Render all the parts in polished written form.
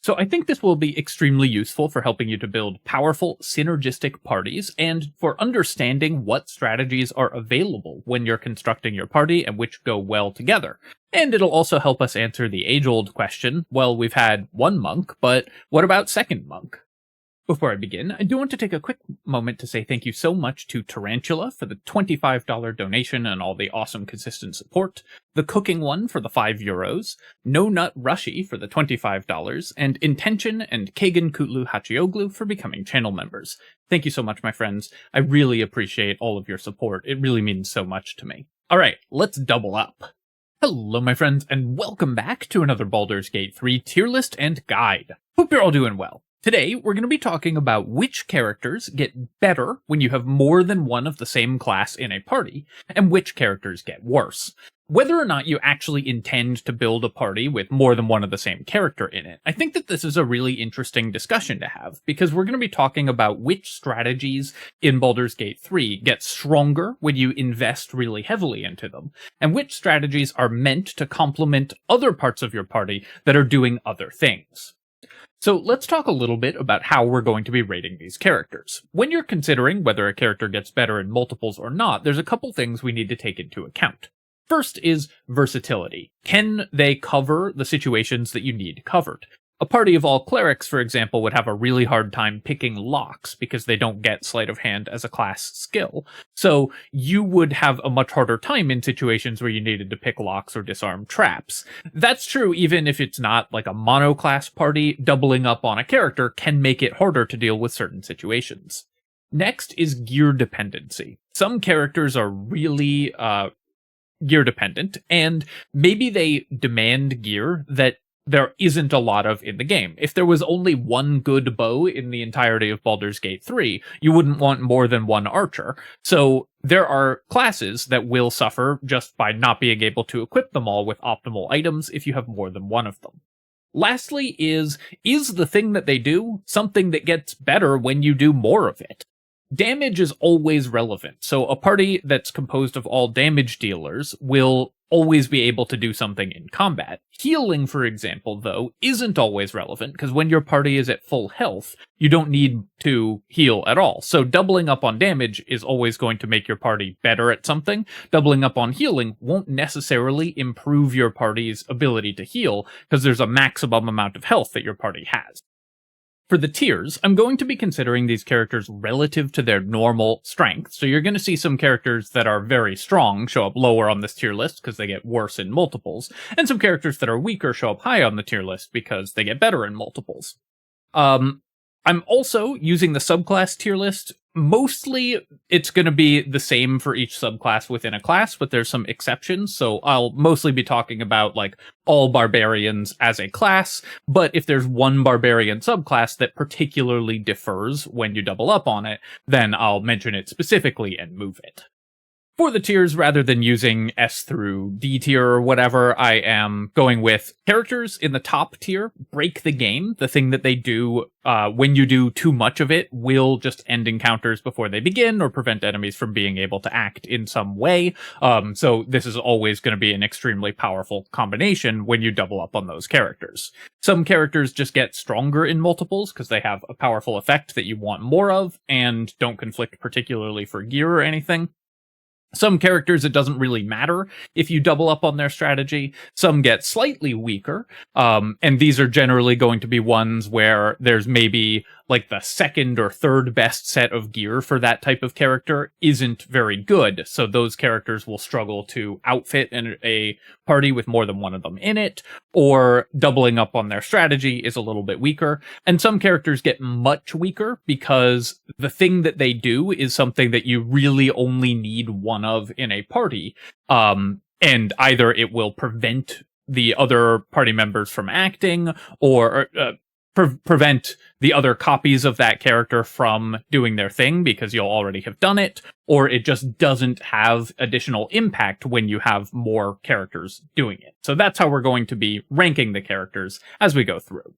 So I think this will be extremely useful for helping you to build powerful, synergistic parties, and for understanding what strategies are available when you're constructing your party and which go well together. And it'll also help us answer the age-old question, well, we've had one monk, but what about second monk? Before I begin, I do want to take a quick moment to say thank you so much to Tarantula for the $25 donation and all the awesome consistent support, the Cooking One for the €5, No Nut Rushy for the $25, and Intention and Kagan Kutlu Hachioglu for becoming channel members. Thank you so much, my friends. I really appreciate all of your support. It really means so much to me. Alright, let's double up. Hello, my friends, and welcome back to another Baldur's Gate 3 tier list and guide. Hope you're all doing well. Today, we're going to be talking about which characters get better when you have more than one of the same class in a party, and which characters get worse. Whether or not you actually intend to build a party with more than one of the same character in it, I think that this is a really interesting discussion to have, because we're going to be talking about which strategies in Baldur's Gate 3 get stronger when you invest really heavily into them, and which strategies are meant to complement other parts of your party that are doing other things. So let's talk a little bit about how we're going to be rating these characters. When you're considering whether a character gets better in multiples or not, there's a couple things we need to take into account. First is versatility. Can they cover the situations that you need covered? A party of all clerics, for example, would have a really hard time picking locks because they don't get sleight of hand as a class skill. So you would have a much harder time in situations where you needed to pick locks or disarm traps. That's true even if it's not like a monoclass party. Doubling up on a character can make it harder to deal with certain situations. Next is gear dependency. Some characters are really gear dependent, and maybe they demand gear that there isn't a lot of in the game. If there was only one good bow in the entirety of Baldur's Gate 3, you wouldn't want more than one archer. So there are classes that will suffer just by not being able to equip them all with optimal items if you have more than one of them. Lastly is the thing that they do something that gets better when you do more of it? Damage is always relevant, so a party that's composed of all damage dealers will always be able to do something in combat. Healing, for example, though, isn't always relevant, because when your party is at full health, you don't need to heal at all. So doubling up on damage is always going to make your party better at something. Doubling up on healing won't necessarily improve your party's ability to heal, because there's a maximum amount of health that your party has. For the tiers, I'm going to be considering these characters relative to their normal strength, so you're going to see some characters that are very strong show up lower on this tier list because they get worse in multiples, and some characters that are weaker show up high on the tier list because they get better in multiples. I'm also using the subclass tier list. Mostly, it's going to be the same for each subclass within a class, but there's some exceptions, so I'll mostly be talking about, like, all barbarians as a class, but if there's one barbarian subclass that particularly differs when you double up on it, then I'll mention it specifically and move it. For the tiers, rather than using S through D tier or whatever, I am going with characters in the top tier break the game. The thing that they do when you do too much of it will just end encounters before they begin or prevent enemies from being able to act in some way. So this is always going to be an extremely powerful combination when you double up on those characters. Some characters just get stronger in multiples because they have a powerful effect that you want more of and don't conflict particularly for gear or anything. Some characters, it doesn't really matter if you double up on their strategy. Some get slightly weaker, and these are generally going to be ones where there's maybe like the second or third best set of gear for that type of character isn't very good, so those characters will struggle to outfit in a party with more than one of them in it, or doubling up on their strategy is a little bit weaker. And some characters get much weaker because the thing that they do is something that you really only need one of in a party, and either it will prevent the other party members from acting, or prevent the other copies of that character from doing their thing because you'll already have done it, or it just doesn't have additional impact when you have more characters doing it. So that's how we're going to be ranking the characters as we go through.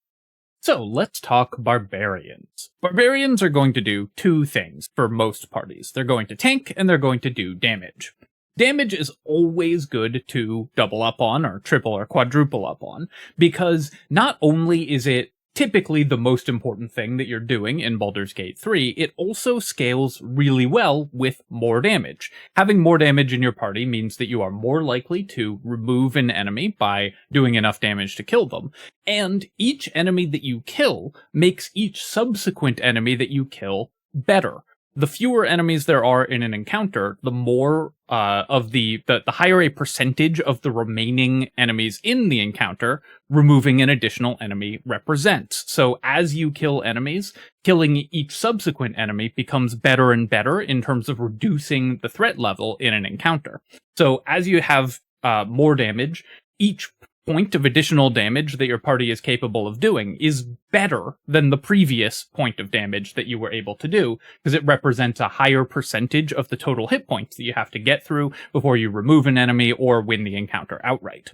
So let's talk Barbarians. Barbarians are going to do two things for most parties. They're going to tank and they're going to do damage. Damage is always good to double up on or triple or quadruple up on, because not only is it typically the most important thing that you're doing in Baldur's Gate 3, it also scales really well with more damage. Having more damage in your party means that you are more likely to remove an enemy by doing enough damage to kill them, and each enemy that you kill makes each subsequent enemy that you kill better. The fewer enemies there are in an encounter, the more the higher a percentage of the remaining enemies in the encounter removing an additional enemy represents. So as you kill enemies, killing each subsequent enemy becomes better and better in terms of reducing the threat level in an encounter. So as you have more damage, each point of additional damage that your party is capable of doing is better than the previous point of damage that you were able to do, because it represents a higher percentage of the total hit points that you have to get through before you remove an enemy or win the encounter outright.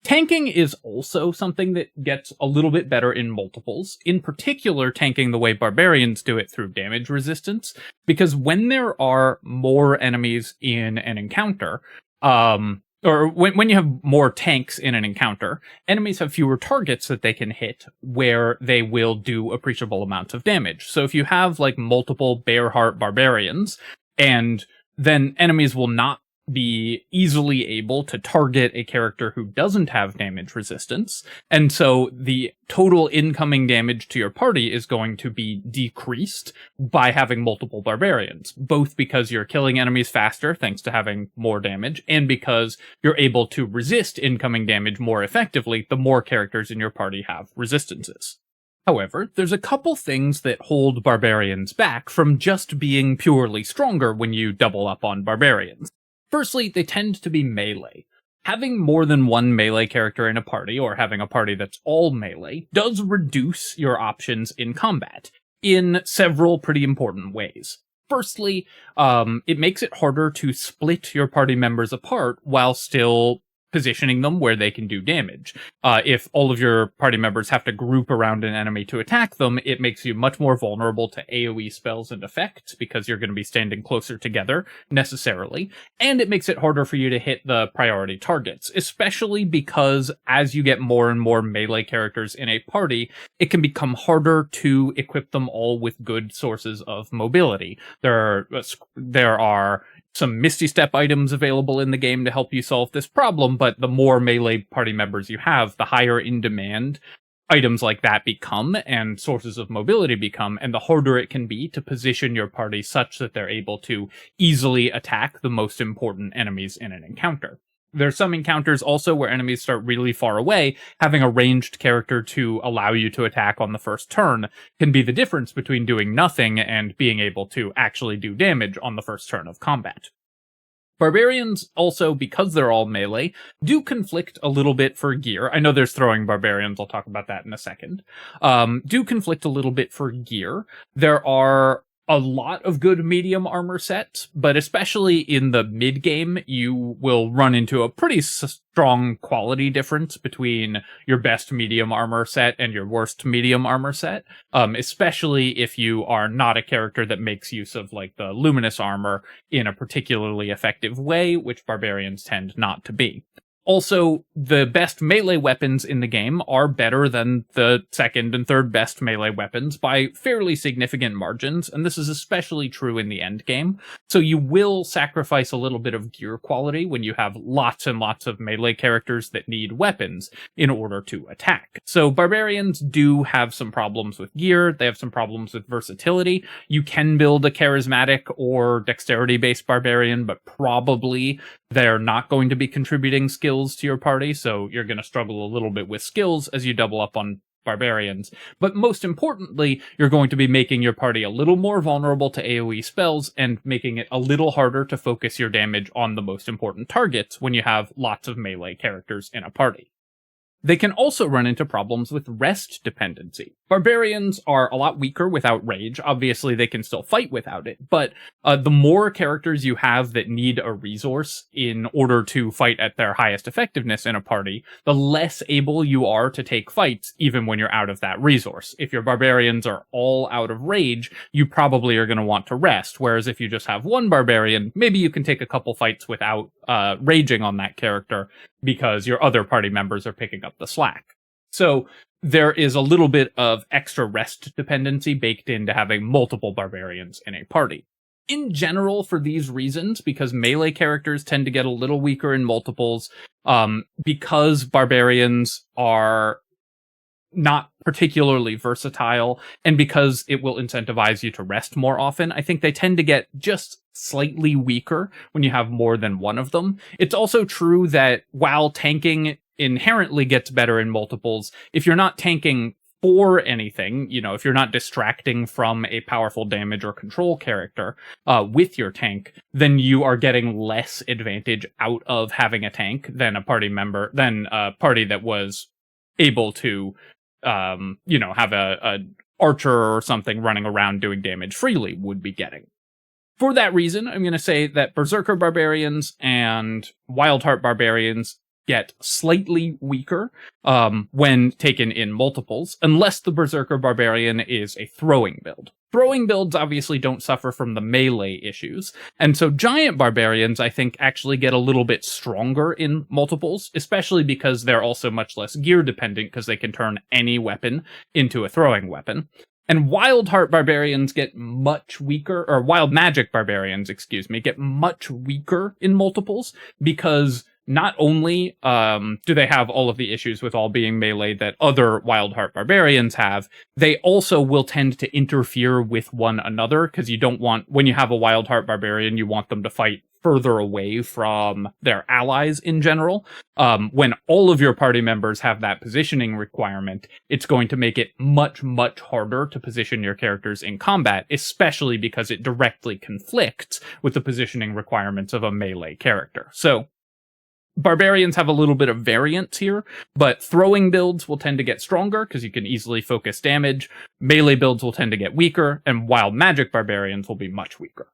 Tanking is also something that gets a little bit better in multiples, in particular tanking the way Barbarians do it through damage resistance, because when there are more enemies in an encounter, or when you have more tanks in an encounter, enemies have fewer targets that they can hit where they will do appreciable amounts of damage. So if you have like multiple Bearheart Barbarians, and then enemies will not be easily able to target a character who doesn't have damage resistance, and so the total incoming damage to your party is going to be decreased by having multiple barbarians, both because you're killing enemies faster thanks to having more damage, and because you're able to resist incoming damage more effectively the more characters in your party have resistances. However, there's a couple things that hold barbarians back from just being purely stronger when you double up on barbarians. Firstly, they tend to be melee. Having more than one melee character in a party, or having a party that's all melee, does reduce your options in combat in several pretty important ways. Firstly, it makes it harder to split your party members apart while still positioning them where they can do damage. If all of your party members have to group around an enemy to attack them, it makes you much more vulnerable to AoE spells and effects, because you're going to be standing closer together, necessarily, and it makes it harder for you to hit the priority targets, especially because as you get more and more melee characters in a party, it can become harder to equip them all with good sources of mobility. There are some Misty Step items available in the game to help you solve this problem, but the more melee party members you have, the higher in demand items like that become, and sources of mobility become, and the harder it can be to position your party such that they're able to easily attack the most important enemies in an encounter. There's some encounters also where enemies start really far away. Having a ranged character to allow you to attack on the first turn can be the difference between doing nothing and being able to actually do damage on the first turn of combat. Barbarians also, because they're all melee, do conflict a little bit for gear. I know there's throwing barbarians, I'll talk about that in a second. Do conflict a little bit for gear. There are a lot of good medium armor sets, but especially in the mid-game, you will run into a pretty strong quality difference between your best medium armor set and your worst medium armor set, especially if you are not a character that makes use of like the luminous armor in a particularly effective way, which barbarians tend not to be. Also, the best melee weapons in the game are better than the second and third best melee weapons by fairly significant margins, and this is especially true in the end game. So you will sacrifice a little bit of gear quality when you have lots and lots of melee characters that need weapons in order to attack. So barbarians do have some problems with gear, they have some problems with versatility. You can build a charismatic or dexterity-based barbarian, but probably they're not going to be contributing skills to your party, so you're going to struggle a little bit with skills as you double up on barbarians. But most importantly, you're going to be making your party a little more vulnerable to AoE spells and making it a little harder to focus your damage on the most important targets when you have lots of melee characters in a party. They can also run into problems with rest dependency. Barbarians are a lot weaker without rage. Obviously, they can still fight without it, but the more characters you have that need a resource in order to fight at their highest effectiveness in a party, the less able you are to take fights even when you're out of that resource. If your barbarians are all out of rage, you probably are going to want to rest, whereas if you just have one barbarian, maybe you can take a couple fights without raging on that character, because your other party members are picking up the slack. So there is a little bit of extra rest dependency baked into having multiple barbarians in a party. In general, for these reasons, because melee characters tend to get a little weaker in multiples, because barbarians are not particularly versatile, and because it will incentivize you to rest more often, I think they tend to get just slightly weaker when you have more than one of them. It's also true that while tanking inherently gets better in multiples, if you're not tanking for anything, if you're not distracting from a powerful damage or control character with your tank, then you are getting less advantage out of having a tank than a party that was able to have a archer or something running around doing damage freely would be getting. For that reason, I'm going to say that Berserker Barbarians and Wildheart Barbarians get slightly weaker when taken in multiples, unless the Berserker Barbarian is a throwing build. Throwing builds obviously don't suffer from the melee issues, and so Giant Barbarians, I think, actually get a little bit stronger in multiples, especially because they're also much less gear dependent because they can turn any weapon into a throwing weapon. And Wild Barbarians get much weaker, or Wild Magic Barbarians, get much weaker in multiples because not only do they have all of the issues with all being melee that other Wildheart Barbarians have, they also will tend to interfere with one another, because you don't want, when you have a Wildheart Barbarian, you want them to fight further away from their allies in general. When all of your party members have that positioning requirement, it's going to make it much, much harder to position your characters in combat, especially because it directly conflicts with the positioning requirements of a melee character. So Barbarians have a little bit of variance here, but throwing builds will tend to get stronger because you can easily focus damage. Melee builds will tend to get weaker, and Wild Magic Barbarians will be much weaker.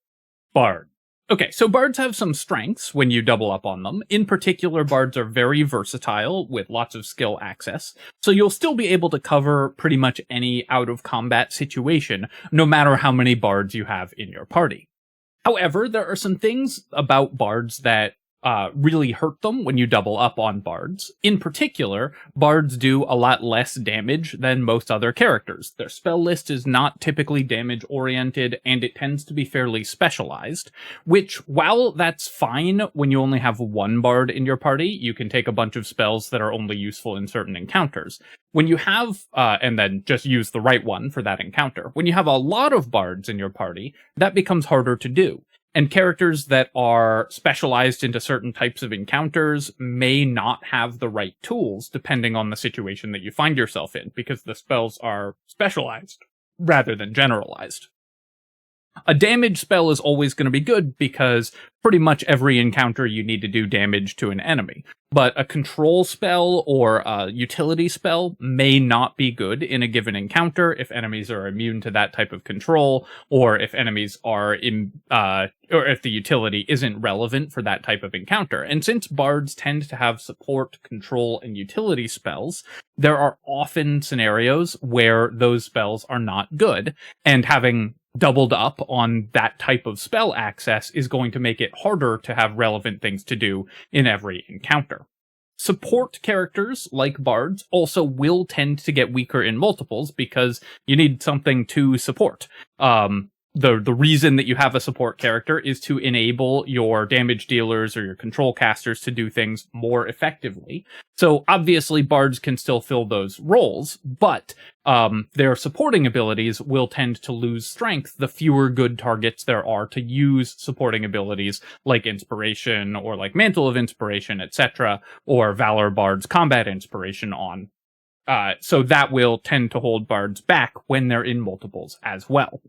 Bard. Okay, so Bards have some strengths when you double up on them. In particular, Bards are very versatile with lots of skill access, so you'll still be able to cover pretty much any out-of-combat situation, no matter how many Bards you have in your party. However, there are some things about Bards that really hurt them when you double up on Bards. In particular, Bards do a lot less damage than most other characters. Their spell list is not typically damage-oriented, and it tends to be fairly specialized, which, while that's fine when you only have one Bard in your party, you can take a bunch of spells that are only useful in certain encounters. When you have, and then just use the right one for that encounter, when you have a lot of Bards in your party, that becomes harder to do. And characters that are specialized into certain types of encounters may not have the right tools, depending on the situation that you find yourself in, because the spells are specialized rather than generalized. A damage spell is always going to be good because pretty much every encounter you need to do damage to an enemy. But a control spell or a utility spell may not be good in a given encounter if enemies are immune to that type of control, or if enemies are or if the utility isn't relevant for that type of encounter. And since Bards tend to have support, control, and utility spells, there are often scenarios where those spells are not good, and having doubled up on that type of spell access is going to make it harder to have relevant things to do in every encounter. Support characters, like Bards, also will tend to get weaker in multiples because you need something to support. The reason that you have a support character is to enable your damage dealers or your control casters to do things more effectively. So obviously Bards can still fill those roles, but their supporting abilities will tend to lose strength the fewer good targets there are to use supporting abilities like Inspiration or like Mantle of Inspiration, etc., or Valor Bard's Combat Inspiration on. So that will tend to hold Bards back when they're in multiples as well.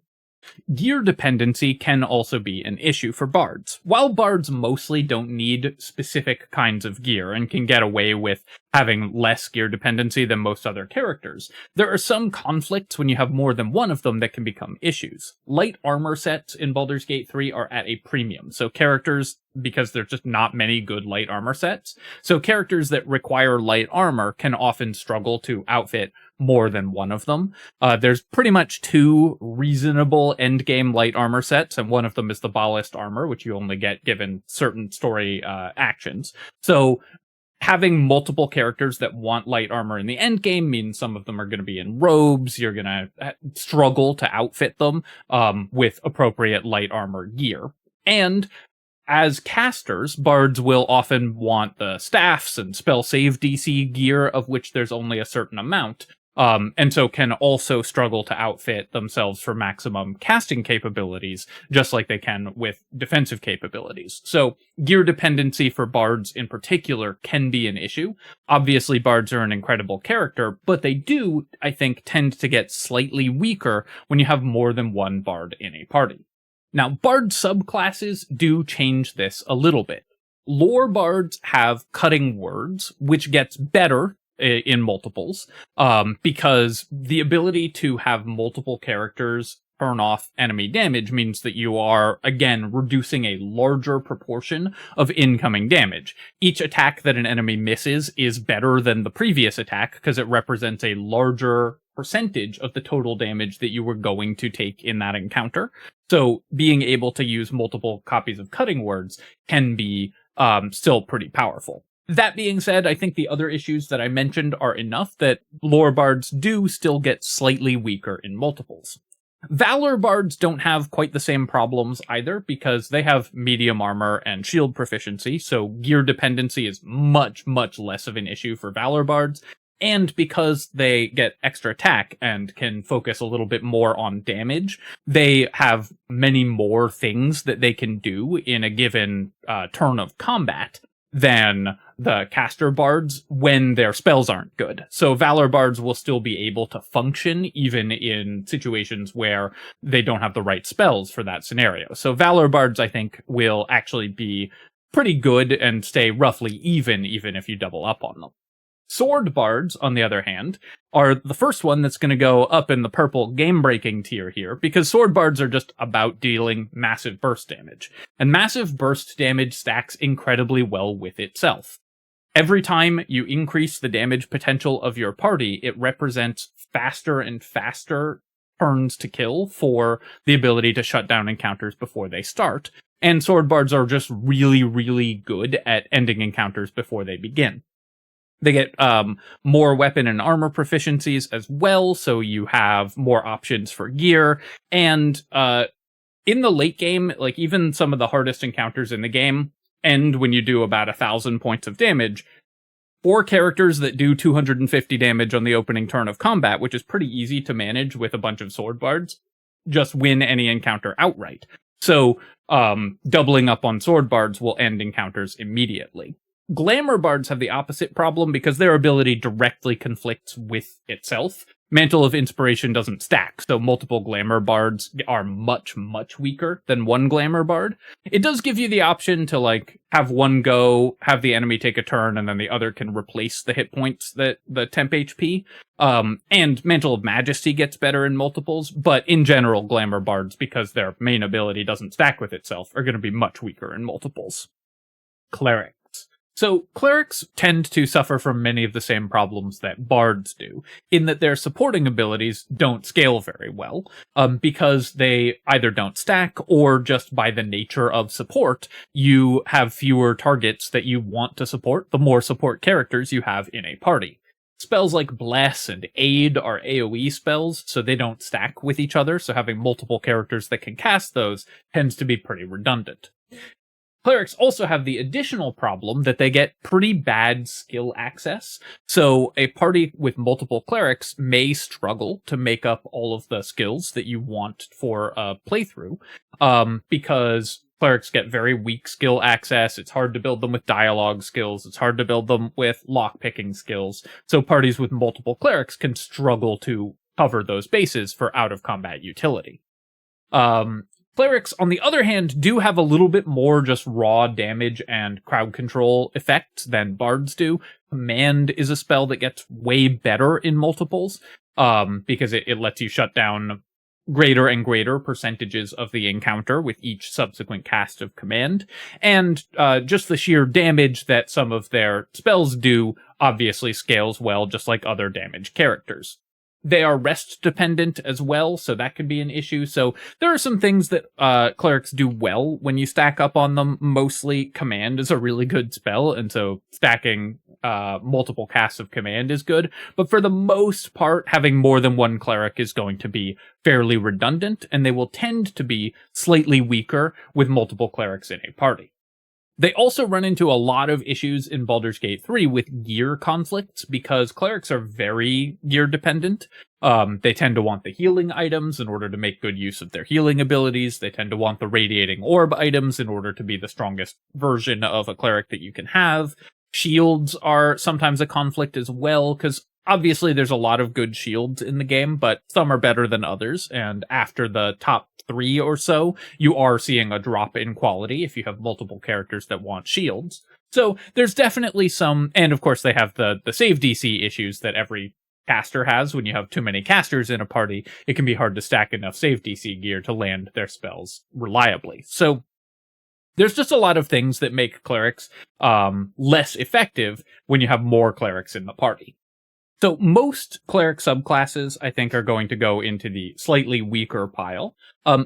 Gear dependency can also be an issue for Bards. While Bards mostly don't need specific kinds of gear and can get away with having less gear dependency than most other characters, there are some conflicts when you have more than one of them that can become issues. Light armor sets in Baldur's Gate 3 are at a premium, so characters, because there's just not many good light armor sets, so characters that require light armor can often struggle to outfit more than one of them. There's pretty much two reasonable endgame light armor sets, and one of them is the ballast armor, which you only get given certain story actions. So having multiple characters that want light armor in the end game means some of them are going to be in robes. You're going to struggle to outfit them with appropriate light armor gear. And as casters, bards will often want the staffs and spell save DC gear, of which there's only a certain amount. And so can also struggle to outfit themselves for maximum casting capabilities, just like they can with defensive capabilities. So gear dependency for bards in particular can be an issue. Obviously, bards are an incredible character, but they do, I think, tend to get slightly weaker when you have more than one bard in a party. Now, bard subclasses do change this a little bit. Lore bards have cutting words, which gets better in multiples, because the ability to have multiple characters turn off enemy damage means that you are, again, reducing a larger proportion of incoming damage. Each attack that an enemy misses is better than the previous attack because it represents a larger percentage of the total damage that you were going to take in that encounter. So being able to use multiple copies of cutting words can be still pretty powerful. That being said, I think the other issues that I mentioned are enough that lore bards do still get slightly weaker in multiples. Valor bards don't have quite the same problems either, because they have medium armor and shield proficiency, so gear dependency is much, much less of an issue for Valor bards, and because they get extra attack and can focus a little bit more on damage, they have many more things that they can do in a given turn of combat than the caster bards when their spells aren't good. So Valor bards will still be able to function even in situations where they don't have the right spells for that scenario. So Valor bards, I think, will actually be pretty good and stay roughly even if you double up on them. Sword bards, on the other hand, are the first one that's going to go up in the purple game-breaking tier here, because sword bards are just about dealing massive burst damage. And massive burst damage stacks incredibly well with itself. Every time you increase the damage potential of your party, it represents faster and faster turns to kill for the ability to shut down encounters before they start. And sword bards are just really, really good at ending encounters before they begin. They get more weapon and armor proficiencies as well, so you have more options for gear. And in the late game, like even some of the hardest encounters in the game end when you do about 1,000 points of damage. 4 characters that do 250 damage on the opening turn of combat, which is pretty easy to manage with a bunch of sword bards, just win any encounter outright. So doubling up on sword bards will end encounters immediately. Glamour bards have the opposite problem because their ability directly conflicts with itself. Mantle of Inspiration doesn't stack, so multiple Glamour bards are much, much weaker than one Glamour bard. It does give you the option to, like, have one go, have the enemy take a turn, and then the other can replace the hit points that the temp HP. And Mantle of Majesty gets better in multiples, but in general, Glamour bards, because their main ability doesn't stack with itself, are going to be much weaker in multiples. Clerics. So, clerics tend to suffer from many of the same problems that bards do, in that their supporting abilities don't scale very well, because they either don't stack, or just by the nature of support, you have fewer targets that you want to support, the more support characters you have in a party. Spells like Bless and Aid are AoE spells, so they don't stack with each other, so having multiple characters that can cast those tends to be pretty redundant. Clerics also have the additional problem that they get pretty bad skill access, so a party with multiple clerics may struggle to make up all of the skills that you want for a playthrough, because clerics get very weak skill access. It's hard to build them with dialogue skills, it's hard to build them with lockpicking skills, so parties with multiple clerics can struggle to cover those bases for out-of-combat utility. Clerics, on the other hand, do have a little bit more just raw damage and crowd control effects than bards do. Command is a spell that gets way better in multiples, because it lets you shut down greater and greater percentages of the encounter with each subsequent cast of command. And just the sheer damage that some of their spells do obviously scales well, just like other damage characters. They are rest dependent as well, so that could be an issue. So there are some things that clerics do well when you stack up on them. Mostly command is a really good spell, and so stacking multiple casts of command is good, but for the most part, having more than one cleric is going to be fairly redundant, and they will tend to be slightly weaker with multiple clerics in a party. They also run into a lot of issues in Baldur's Gate 3 with gear conflicts because clerics are very gear dependent. They tend to want the healing items in order to make good use of their healing abilities. They tend to want the radiating orb items in order to be the strongest version of a cleric that you can have. Shields are sometimes a conflict as well, because obviously there's a lot of good shields in the game, but some are better than others, and after the top 3 or so, you are seeing a drop in quality if you have multiple characters that want shields. So there's definitely some, and of course they have the save DC issues that every caster has. When you have too many casters in a party, it can be hard to stack enough save DC gear to land their spells reliably. So there's just a lot of things that make clerics less effective when you have more clerics in the party. So most cleric subclasses, I think, are going to go into the slightly weaker pile.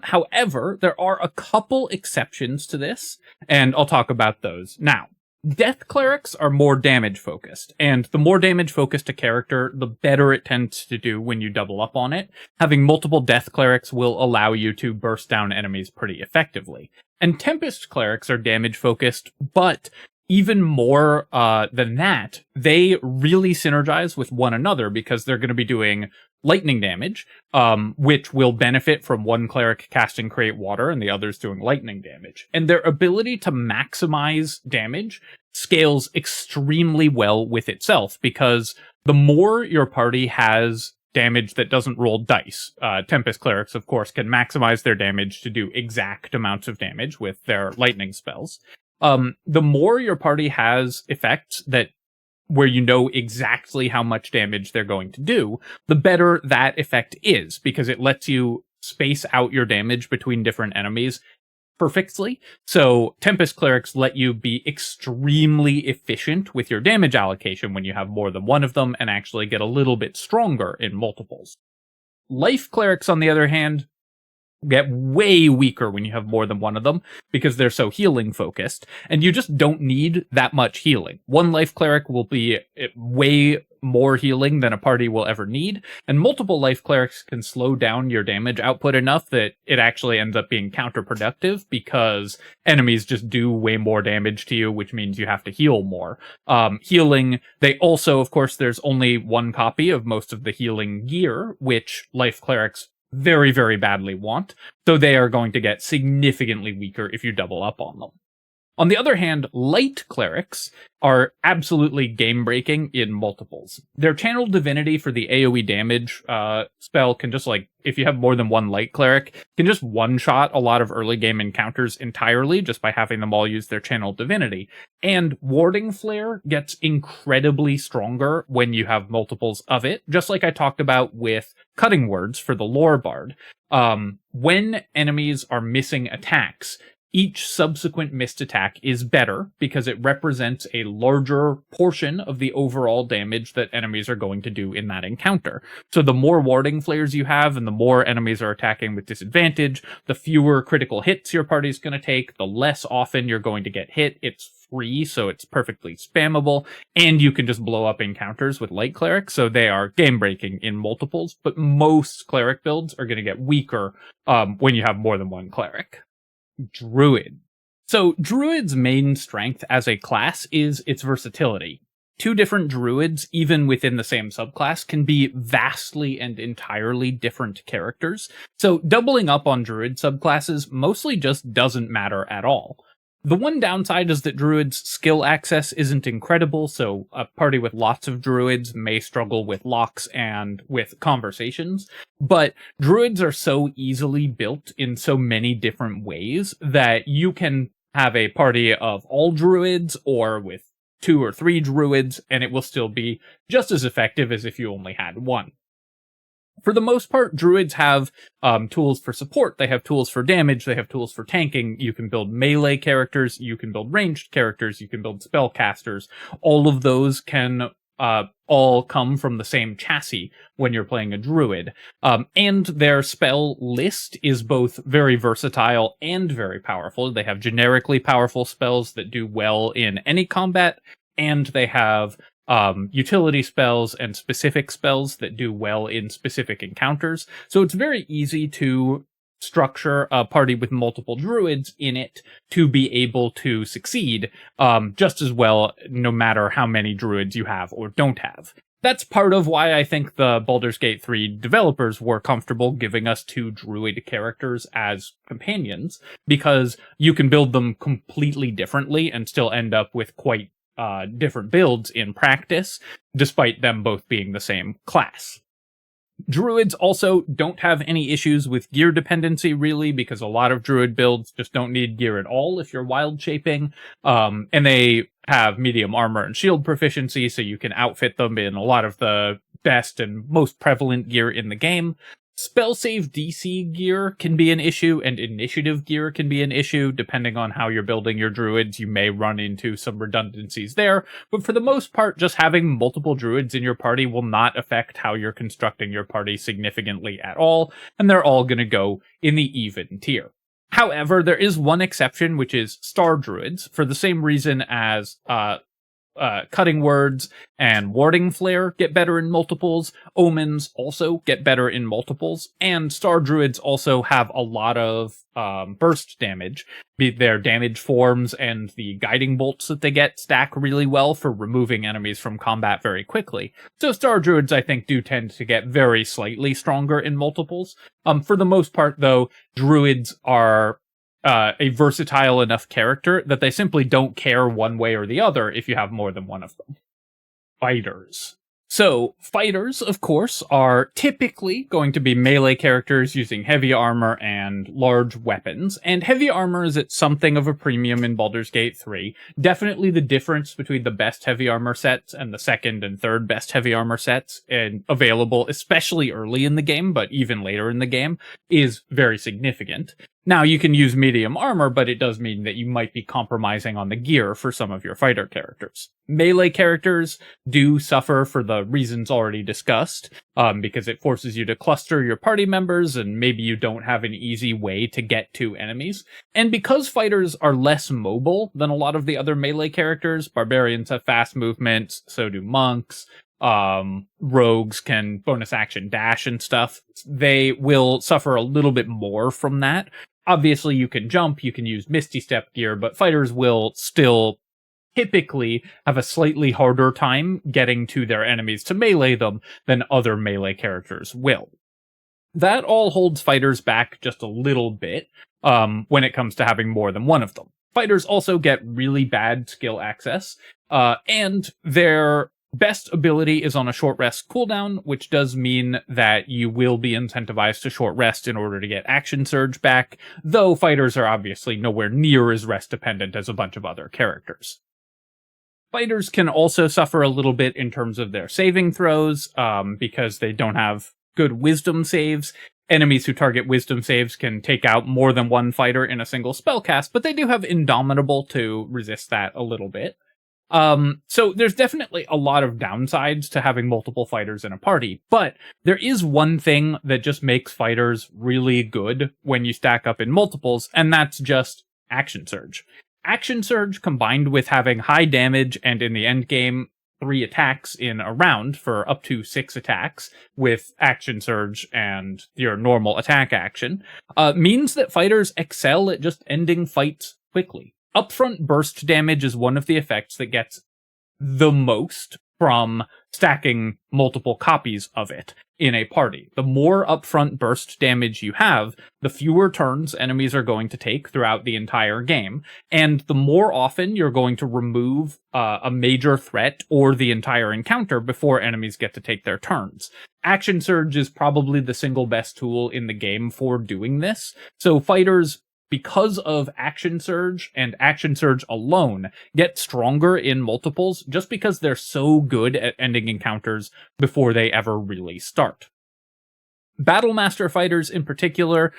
However, there are a couple exceptions to this, and I'll talk about those now. Death clerics are more damage focused, and the more damage focused a character, the better it tends to do when you double up on it. Having multiple death clerics will allow you to burst down enemies pretty effectively. And Tempest clerics are damage focused, but even more than that, they really synergize with one another because they're going to be doing lightning damage, which will benefit from one cleric casting Create Water and the others doing lightning damage. And their ability to maximize damage scales extremely well with itself, because the more your party has damage that doesn't roll dice, Tempest clerics, of course, can maximize their damage to do exact amounts of damage with their lightning spells. The more your party has effects that where you know exactly how much damage they're going to do, the better that effect is, because it lets you space out your damage between different enemies perfectly. So Tempest clerics let you be extremely efficient with your damage allocation when you have more than one of them, and actually get a little bit stronger in multiples. Life clerics, on the other hand, get way weaker when you have more than one of them because they're so healing focused, and you just don't need that much healing. One life cleric will be way more healing than a party will ever need, and multiple life clerics can slow down your damage output enough that it actually ends up being counterproductive because enemies just do way more damage to you, which means you have to heal more. Healing, they also, of course, there's only one copy of most of the healing gear, which life clerics very, very badly want, so they are going to get significantly weaker if you double up on them. On the other hand, light clerics are absolutely game-breaking in multiples. Their Channel Divinity for the AoE damage spell can just, like, if you have more than one light cleric, can just one-shot a lot of early game encounters entirely just by having them all use their Channel Divinity. And Warding Flare gets incredibly stronger when you have multiples of it, just like I talked about with Cutting Words for the Lore Bard. When enemies are missing attacks, each subsequent missed attack is better because it represents a larger portion of the overall damage that enemies are going to do in that encounter. So the more warding flares you have and the more enemies are attacking with disadvantage, the fewer critical hits your party's going to take, the less often you're going to get hit. It's free, so it's perfectly spammable, and you can just blow up encounters with light clerics, so they are game-breaking in multiples, but most cleric builds are going to get weaker when you have more than one cleric. Druid. So Druid's main strength as a class is its versatility. Two different druids, even within the same subclass, can be vastly and entirely different characters. So doubling up on druid subclasses mostly just doesn't matter at all. The one downside is that druids' skill access isn't incredible, so a party with lots of druids may struggle with locks and with conversations, but druids are so easily built in so many different ways that you can have a party of all druids or with 2 or 3 druids, and it will still be just as effective as if you only had one. For the most part, druids have tools for support, they have tools for damage, they have tools for tanking. You can build melee characters, you can build ranged characters, you can build spellcasters. All of those can all come from the same chassis when you're playing a druid. And their spell list is both very versatile and very powerful. They have generically powerful spells that do well in any combat, and they have utility spells and specific spells that do well in specific encounters. So it's very easy to structure a party with multiple druids in it to be able to succeed just as well, no matter how many druids you have or don't have. That's part of why I think the Baldur's Gate 3 developers were comfortable giving us 2 druid characters as companions, because you can build them completely differently and still end up with quite different builds in practice, despite them both being the same class. Druids also don't have any issues with gear dependency, really, because a lot of druid builds just don't need gear at all if you're wild shaping, and they have medium armor and shield proficiency, so you can outfit them in a lot of the best and most prevalent gear in the game. Spell save DC gear can be an issue, and initiative gear can be an issue. Depending on how you're building your druids, you may run into some redundancies there, but for the most part, just having multiple druids in your party will not affect how you're constructing your party significantly at all, and they're all going to go in the even tier. However, there is one exception, which is star druids, for the same reason as cutting words and warding flare get better in multiples. Omens also get better in multiples, and star druids also have a lot of burst damage. Their damage forms and the guiding bolts that they get stack really well for removing enemies from combat very quickly. So star druids, I think, do tend to get very slightly stronger in multiples. For the most part, though, druids are a versatile enough character that they simply don't care one way or the other if you have more than one of them. Fighters. So, fighters, of course, are typically going to be melee characters using heavy armor and large weapons, and heavy armor is at something of a premium in Baldur's Gate 3. Definitely the difference between the best heavy armor sets and the second and third best heavy armor sets, and available especially early in the game, but even later in the game, is very significant. Now, you can use medium armor, but it does mean that you might be compromising on the gear for some of your fighter characters. Melee characters do suffer for the reasons already discussed, because it forces you to cluster your party members, and maybe you don't have an easy way to get to enemies. And because fighters are less mobile than a lot of the other melee characters, barbarians have fast movements, so do monks. Rogues can bonus action dash and stuff. They will suffer a little bit more from that. Obviously, you can jump, you can use Misty Step gear, but fighters will still typically have a slightly harder time getting to their enemies to melee them than other melee characters will. That all holds fighters back just a little bit when it comes to having more than one of them. Fighters also get really bad skill access, and their best ability is on a short rest cooldown, which does mean that you will be incentivized to short rest in order to get action surge back, though fighters are obviously nowhere near as rest dependent as a bunch of other characters. Fighters can also suffer a little bit in terms of their saving throws, because they don't have good wisdom saves. Enemies who target wisdom saves can take out more than one fighter in a single spellcast, but they do have Indomitable to resist that a little bit. So there's definitely a lot of downsides to having multiple fighters in a party, but there is one thing that just makes fighters really good when you stack up in multiples, and that's just Action Surge. Action Surge combined with having high damage and in the end game 3 attacks in a round for up to 6 attacks with Action Surge and your normal attack action, means that fighters excel at just ending fights quickly. Upfront burst damage is one of the effects that gets the most from stacking multiple copies of it in a party. The more upfront burst damage you have, the fewer turns enemies are going to take throughout the entire game, and the more often you're going to remove a major threat or the entire encounter before enemies get to take their turns. Action Surge is probably the single best tool in the game for doing this, so fighters, because of Action Surge and Action Surge alone, get stronger in multiples just because they're so good at ending encounters before they ever really start. Battlemaster fighters in particular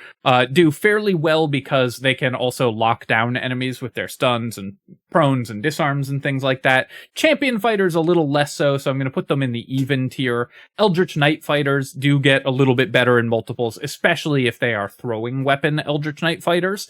do fairly well because they can also lock down enemies with their stuns and prones and disarms and things like that. Champion fighters a little less so I'm going to put them in the even tier. Eldritch Knight fighters do get a little bit better in multiples, especially if they are throwing weapon Eldritch Knight fighters,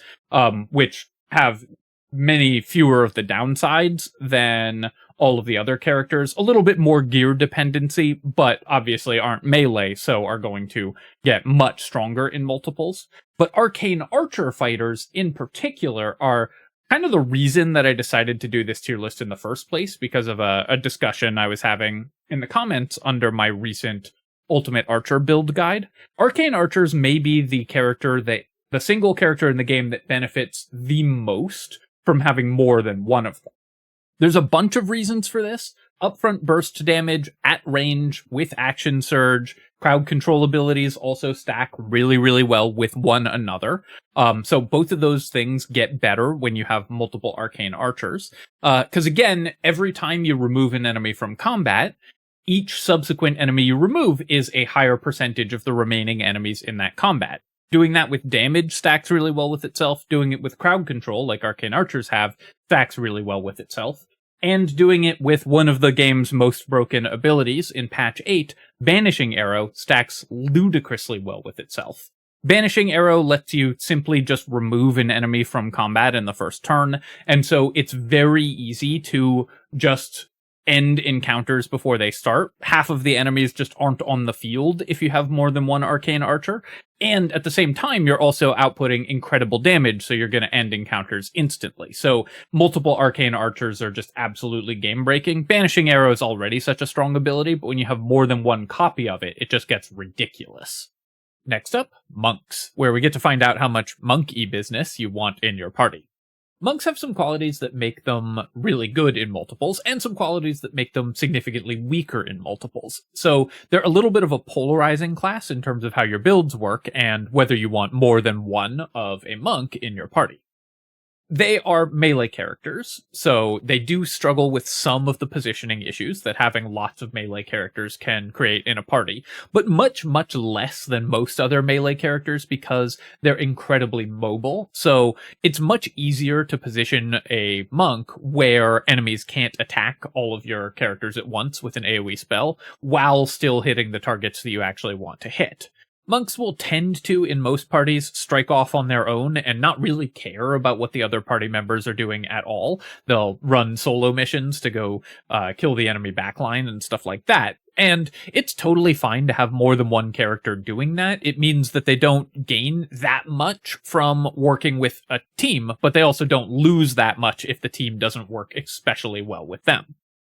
which have many fewer of the downsides than all of the other characters. A little bit more gear dependency, but obviously aren't melee, so are going to get much stronger in multiples. But arcane archer fighters in particular are kind of the reason that I decided to do this tier list in the first place, because of a discussion I was having in the comments under my recent Ultimate Archer build guide. Arcane archers may be the single character in the game that benefits the most from having more than one of them. There's a bunch of reasons for this. Upfront burst damage at range with action surge. Crowd control abilities also stack really, really well with one another. So both of those things get better when you have multiple arcane archers. Because again, every time you remove an enemy from combat, each subsequent enemy you remove is a higher percentage of the remaining enemies in that combat. Doing that with damage stacks really well with itself. Doing it with crowd control, like arcane archers have, stacks really well with itself. And doing it with one of the game's most broken abilities in patch 8, Banishing Arrow, stacks ludicrously well with itself. Banishing Arrow lets you simply just remove an enemy from combat in the first turn, and so it's very easy to just end encounters before they start. Half of the enemies just aren't on the field if you have more than one arcane archer, and at the same time you're also outputting incredible damage, so you're going to end encounters instantly. So multiple arcane archers are just absolutely game breaking. Banishing Arrow is already such a strong ability, but when you have more than one copy of it, it just gets ridiculous. Next up, monks, where we get to find out how much monkey business you want in your party. Monks have some qualities that make them really good in multiples, and some qualities that make them significantly weaker in multiples. So they're a little bit of a polarizing class in terms of how your builds work, and whether you want more than one of a monk in your party. They are melee characters, so they do struggle with some of the positioning issues that having lots of melee characters can create in a party, but much, much less than most other melee characters because they're incredibly mobile. So it's much easier to position a monk where enemies can't attack all of your characters at once with an AoE spell, while still hitting the targets that you actually want to hit. Monks will tend to, in most parties, strike off on their own and not really care about what the other party members are doing at all. They'll run solo missions to go kill the enemy backline and stuff like that. And it's totally fine to have more than one character doing that. It means that they don't gain that much from working with a team, but they also don't lose that much if the team doesn't work especially well with them.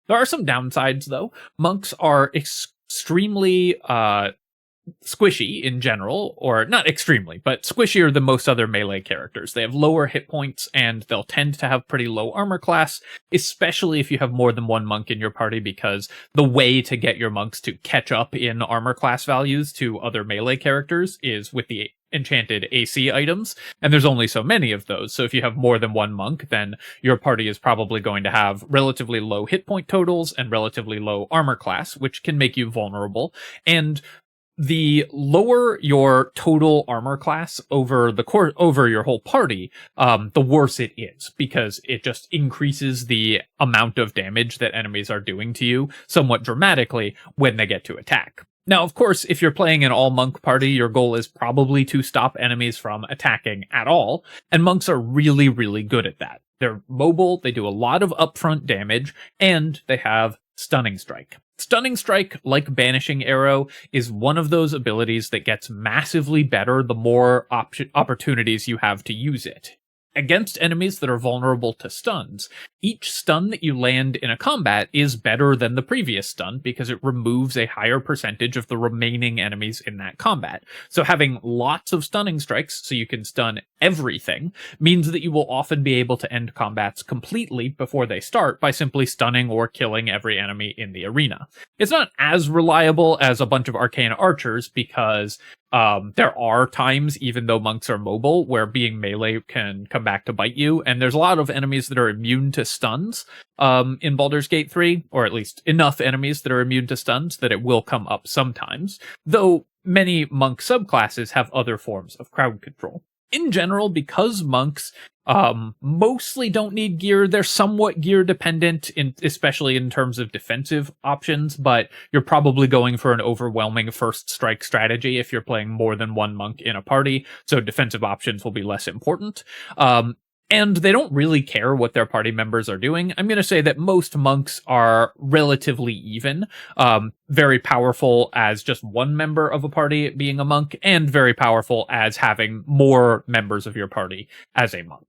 There are some downsides, though. Monks are extremely squishy in general, or not extremely, but squishier than most other melee characters. They have lower hit points, and they'll tend to have pretty low armor class, especially if you have more than one monk in your party, because the way to get your monks to catch up in armor class values to other melee characters is with the enchanted AC items, and there's only so many of those. So if you have more than one monk, then your party is probably going to have relatively low hit point totals and relatively low armor class, which can make you vulnerable. And the lower your total armor class over your whole party, the worse it is, because it just increases the amount of damage that enemies are doing to you somewhat dramatically when they get to attack. Now, of course, if you're playing an all-monk party, your goal is probably to stop enemies from attacking at all, and monks are really, really good at that. They're mobile, they do a lot of upfront damage, and they have Stunning Strike. Stunning Strike, like Banishing Arrow, is one of those abilities that gets massively better the more opportunities you have to use it. Against enemies that are vulnerable to stuns, each stun that you land in a combat is better than the previous stun because it removes a higher percentage of the remaining enemies in that combat. So having lots of stunning strikes so you can stun everything means that you will often be able to end combats completely before they start by simply stunning or killing every enemy in the arena. It's not as reliable as a bunch of arcane archers because there are times, even though monks are mobile, where being melee can come back to bite you, and there's a lot of enemies that are immune to stuns in Baldur's Gate 3, or at least enough enemies that are immune to stuns that it will come up sometimes, though many monk subclasses have other forms of crowd control. In general, because monks mostly don't need gear, they're somewhat gear dependent, especially in terms of defensive options, but you're probably going for an overwhelming first strike strategy if you're playing more than one monk in a party, so defensive options will be less important. And they don't really care what their party members are doing. I'm going to say that most monks are relatively even, very powerful as just one member of a party being a monk, and very powerful as having more members of your party as a monk.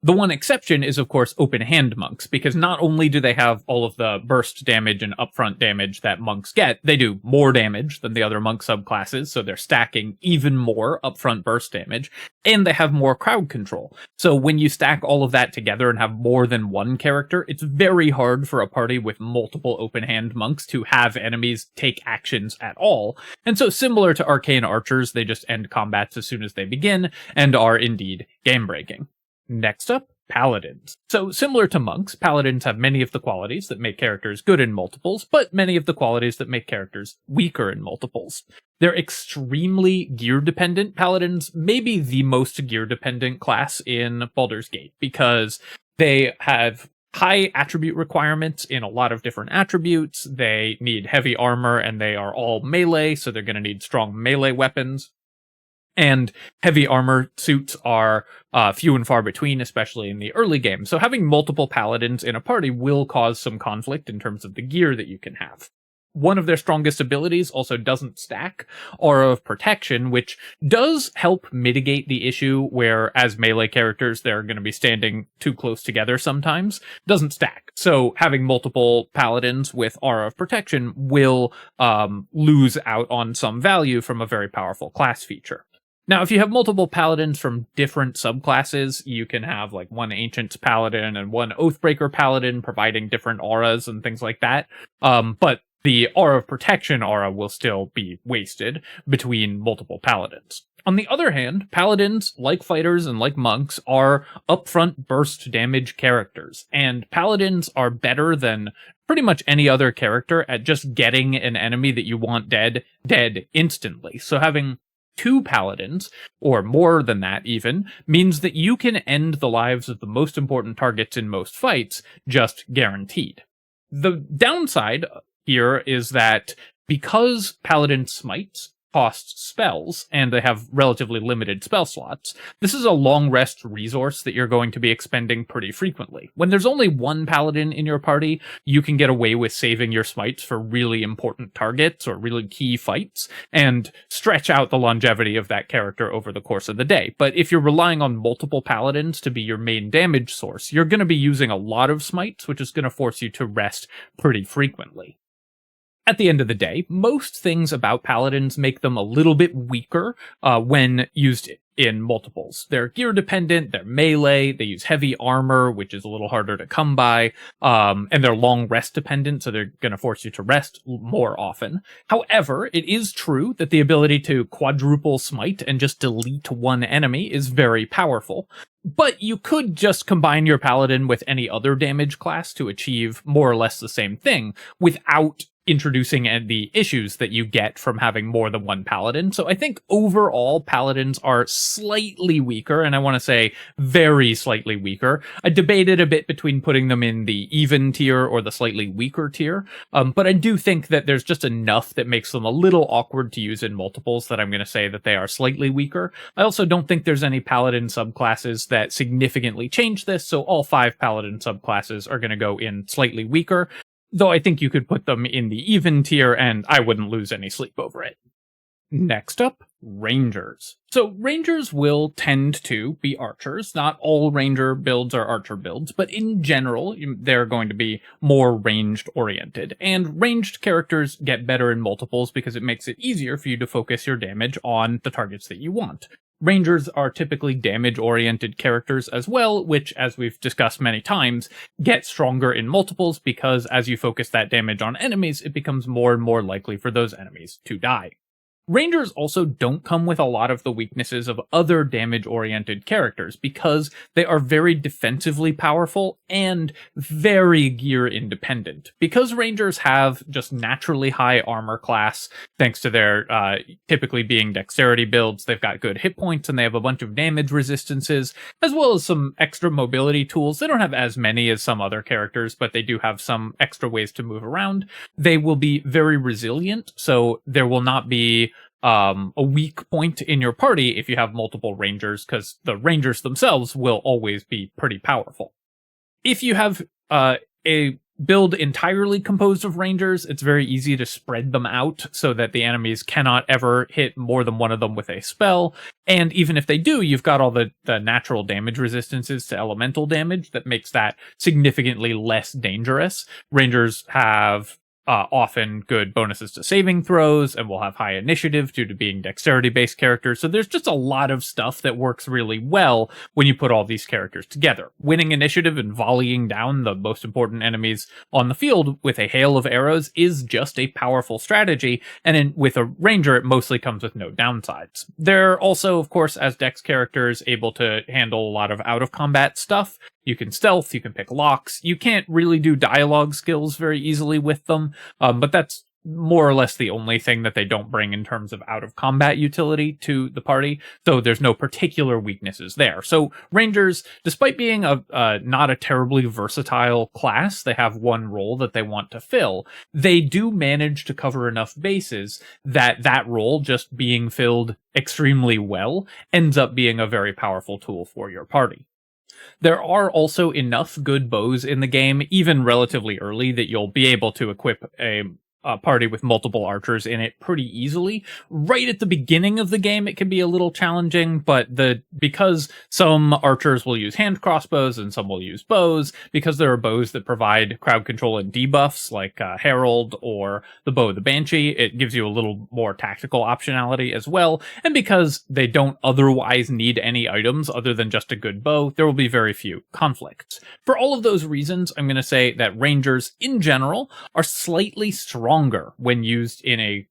The one exception is, of course, open hand monks, because not only do they have all of the burst damage and upfront damage that monks get, they do more damage than the other monk subclasses, so they're stacking even more upfront burst damage, and they have more crowd control. So when you stack all of that together and have more than one character, it's very hard for a party with multiple open hand monks to have enemies take actions at all. And so similar to arcane archers, they just end combats as soon as they begin, and are indeed game-breaking. Next up, Paladins. So similar to monks, Paladins have many of the qualities that make characters good in multiples, but many of the qualities that make characters weaker in multiples. They're extremely gear-dependent. Paladins may be the most gear-dependent class in Baldur's Gate, because they have high attribute requirements in a lot of different attributes. They need heavy armor, and they are all melee, so they're going to need strong melee weapons. And heavy armor suits are few and far between, especially in the early game. So having multiple paladins in a party will cause some conflict in terms of the gear that you can have. One of their strongest abilities also doesn't stack, Aura of Protection, which does help mitigate the issue where, as melee characters, they're going to be standing too close together sometimes. Doesn't stack. So having multiple paladins with Aura of Protection will lose out on some value from a very powerful class feature. Now, if you have multiple paladins from different subclasses, you can have like one Ancient's Paladin and one Oathbreaker Paladin providing different auras and things like that. But the Aura of Protection aura will still be wasted between multiple paladins. On the other hand, paladins, like fighters and like monks, are upfront burst damage characters, and paladins are better than pretty much any other character at just getting an enemy that you want dead instantly. So having two paladins, or more than that even, means that you can end the lives of the most important targets in most fights, just guaranteed. The downside here is that because paladin smites cost spells, and they have relatively limited spell slots, this is a long rest resource that you're going to be expending pretty frequently. When there's only one paladin in your party, you can get away with saving your smites for really important targets or really key fights, and stretch out the longevity of that character over the course of the day. But if you're relying on multiple paladins to be your main damage source, you're going to be using a lot of smites, which is going to force you to rest pretty frequently. At the end of the day, most things about paladins make them a little bit weaker when used in multiples. They're gear dependent, they're melee, they use heavy armor, which is a little harder to come by, and they're long rest dependent, so they're going to force you to rest more often. However, it is true that the ability to quadruple smite and just delete one enemy is very powerful. But you could just combine your paladin with any other damage class to achieve more or less the same thing without introducing the issues that you get from having more than one paladin. So I think overall paladins are slightly weaker, and I want to say very slightly weaker. I debated a bit between putting them in the even tier or the slightly weaker tier, but I do think that there's just enough that makes them a little awkward to use in multiples that I'm going to say that they are slightly weaker. I also don't think there's any paladin subclasses that significantly change this, so all 5 paladin subclasses are going to go in slightly weaker. Though I think you could put them in the even tier, and I wouldn't lose any sleep over it. Next up, Rangers. So Rangers will tend to be archers. Not all Ranger builds are archer builds, but in general, they're going to be more ranged oriented. And ranged characters get better in multiples because it makes it easier for you to focus your damage on the targets that you want. Rangers are typically damage-oriented characters as well, which, as we've discussed many times, get stronger in multiples because as you focus that damage on enemies, it becomes more and more likely for those enemies to die. Rangers also don't come with a lot of the weaknesses of other damage-oriented characters because they are very defensively powerful and very gear-independent. Because Rangers have just naturally high armor class, thanks to their typically being dexterity builds, they've got good hit points and they have a bunch of damage resistances, as well as some extra mobility tools. They don't have as many as some other characters, but they do have some extra ways to move around. They will be very resilient, so there will not be a weak point in your party if you have multiple rangers, because the rangers themselves will always be pretty powerful. If you have a build entirely composed of rangers, it's very easy to spread them out so that the enemies cannot ever hit more than one of them with a spell. And even if they do, you've got all the natural damage resistances to elemental damage that makes that significantly less dangerous. Rangers have often good bonuses to saving throws, and will have high initiative due to being dexterity-based characters. So there's just a lot of stuff that works really well when you put all these characters together. Winning initiative and volleying down the most important enemies on the field with a hail of arrows is just a powerful strategy, and with a ranger, it mostly comes with no downsides. They're also, of course, as dex characters, able to handle a lot of out-of-combat stuff. You can stealth, you can pick locks. You can't really do dialogue skills very easily with them, but that's more or less the only thing that they don't bring in terms of out-of-combat utility to the party, so there's no particular weaknesses there. So Rangers, despite being not a terribly versatile class, they have one role that they want to fill, they do manage to cover enough bases that that role just being filled extremely well ends up being a very powerful tool for your party. There are also enough good bows in the game, even relatively early, that you'll be able to equip a party with multiple archers in it pretty easily. Right at the beginning of the game, it can be a little challenging, but because some archers will use hand crossbows and some will use bows, because there are bows that provide crowd control and debuffs, like Herald or the Bow of the Banshee, it gives you a little more tactical optionality as well, and because they don't otherwise need any items other than just a good bow, there will be very few conflicts. For all of those reasons, I'm going to say that Rangers, in general, are slightly stronger when used in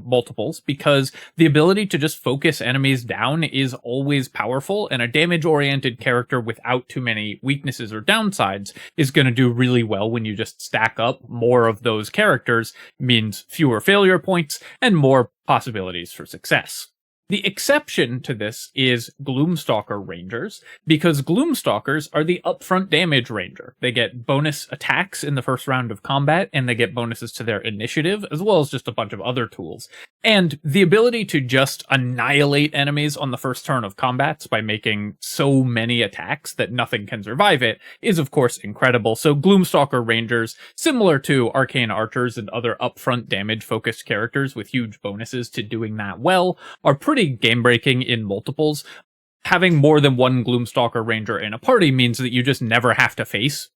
multiples, because the ability to just focus enemies down is always powerful, and a damage-oriented character without too many weaknesses or downsides is going to do really well when you just stack up more of those characters, means fewer failure points and more possibilities for success. The exception to this is Gloomstalker Rangers, because Gloomstalkers are the upfront damage ranger. They get bonus attacks in the first round of combat, and they get bonuses to their initiative, as well as just a bunch of other tools. And the ability to just annihilate enemies on the first turn of combats by making so many attacks that nothing can survive it is, of course, incredible. So Gloomstalker Rangers, similar to Arcane Archers and other upfront damage-focused characters with huge bonuses to doing that well, are pretty game-breaking in multiples. Having more than one Gloomstalker Ranger in a party means that you just never have to face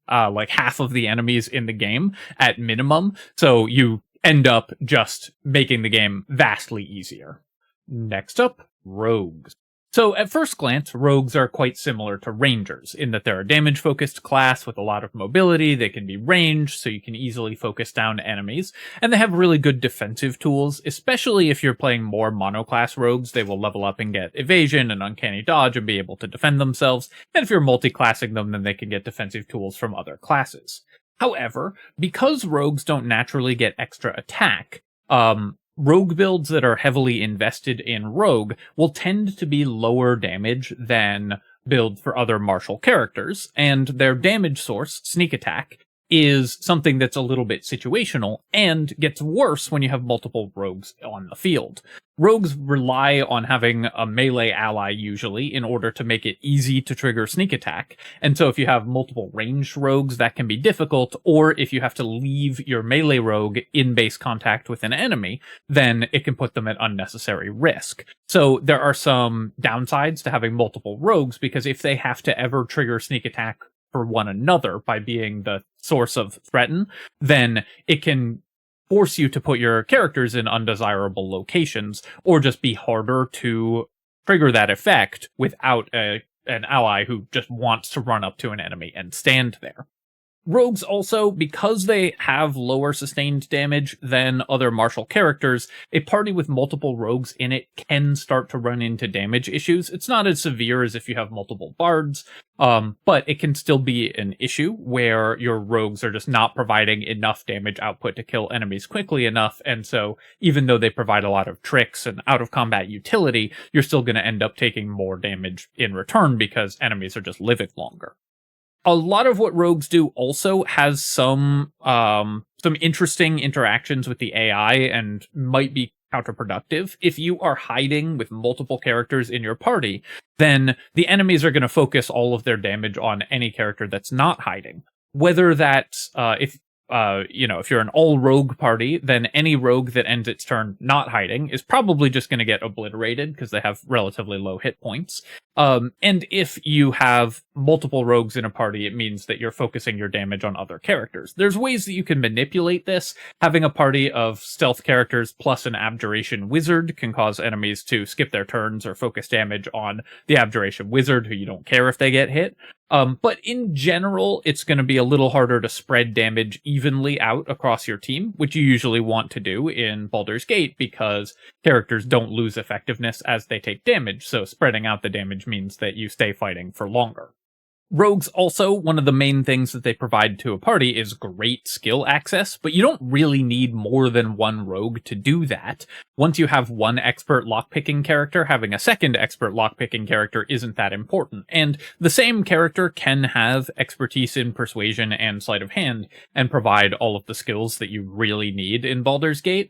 like half of the enemies in the game at minimum, so you end up just making the game vastly easier. Next up, Rogues. So at first glance, Rogues are quite similar to Rangers, in that they're a damage-focused class with a lot of mobility, they can be ranged, so you can easily focus down enemies, and they have really good defensive tools, especially if you're playing more monoclass Rogues. They will level up and get evasion and uncanny dodge and be able to defend themselves, and if you're multi-classing them, then they can get defensive tools from other classes. However, because Rogues don't naturally get extra attack, Rogue builds that are heavily invested in Rogue will tend to be lower damage than builds for other martial characters, and their damage source, sneak attack, is something that's a little bit situational, and gets worse when you have multiple rogues on the field. Rogues rely on having a melee ally usually in order to make it easy to trigger sneak attack, and so if you have multiple ranged rogues, that can be difficult, or if you have to leave your melee rogue in base contact with an enemy, then it can put them at unnecessary risk. So there are some downsides to having multiple rogues, because if they have to ever trigger sneak attack for one another by being the source of threaten, then it can force you to put your characters in undesirable locations, or just be harder to trigger that effect without an ally who just wants to run up to an enemy and stand there. Rogues also, because they have lower sustained damage than other martial characters, a party with multiple rogues in it can start to run into damage issues. It's not as severe as if you have multiple bards, but it can still be an issue where your rogues are just not providing enough damage output to kill enemies quickly enough, and so even though they provide a lot of tricks and out-of-combat utility, you're still going to end up taking more damage in return because enemies are just living longer. A lot of what rogues do also has some interesting interactions with the AI, and might be counterproductive. If you are hiding with multiple characters in your party, then the enemies are going to focus all of their damage on any character that's not hiding. Whether that's if you're an all rogue party, then any rogue that ends its turn not hiding is probably just going to get obliterated because they have relatively low hit points. And if you have multiple rogues in a party, it means that you're focusing your damage on other characters. There's ways that you can manipulate this. Having a party of stealth characters plus an abjuration wizard can cause enemies to skip their turns or focus damage on the abjuration wizard, who you don't care if they get hit. But in general, it's going to be a little harder to spread damage evenly out across your team, which you usually want to do in Baldur's Gate because characters don't lose effectiveness as they take damage, so spreading out the damage means that you stay fighting for longer. Rogues also, one of the main things that they provide to a party is great skill access, but you don't really need more than one rogue to do that. Once you have one expert lockpicking character, having a second expert lockpicking character isn't that important. And the same character can have expertise in persuasion and sleight of hand and provide all of the skills that you really need in Baldur's Gate.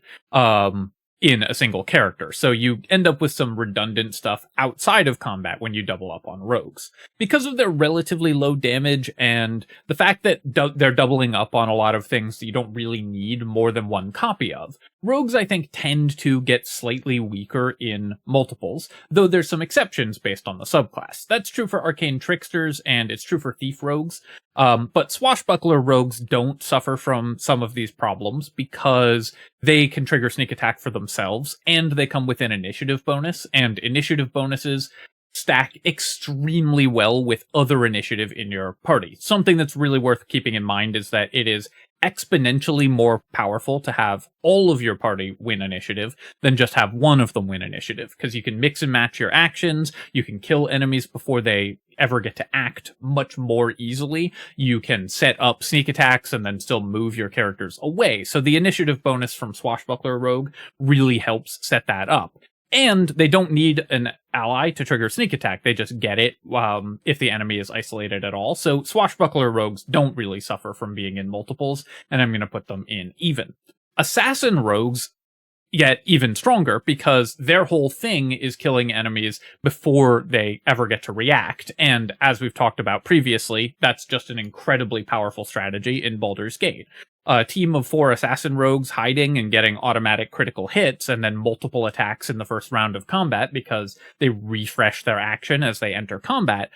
In a single character. So you end up with some redundant stuff outside of combat when you double up on rogues. Because of their relatively low damage and the fact that they're doubling up on a lot of things that you don't really need more than one copy of, rogues, I think, tend to get slightly weaker in multiples, though there's some exceptions based on the subclass. That's true for arcane tricksters, and it's true for thief rogues. But swashbuckler rogues don't suffer from some of these problems because they can trigger sneak attack for themselves, and they come with an initiative bonus, and initiative bonuses stack extremely well with other initiative in your party. Something that's really worth keeping in mind is that it is exponentially more powerful to have all of your party win initiative than just have one of them win initiative, because you can mix and match your actions, you can kill enemies before they ever get to act much more easily, you can set up sneak attacks and then still move your characters away. So the initiative bonus from Swashbuckler Rogue really helps set that up. And they don't need an ally to trigger sneak attack. They just get it if the enemy is isolated at all. So swashbuckler rogues don't really suffer from being in multiples, and I'm going to put them in even. Assassin rogues get even stronger because their whole thing is killing enemies before they ever get to react. And as we've talked about previously, that's just an incredibly powerful strategy in Baldur's Gate. A team of 4 assassin rogues hiding and getting automatic critical hits and then multiple attacks in the first round of combat because they refresh their action as they enter combat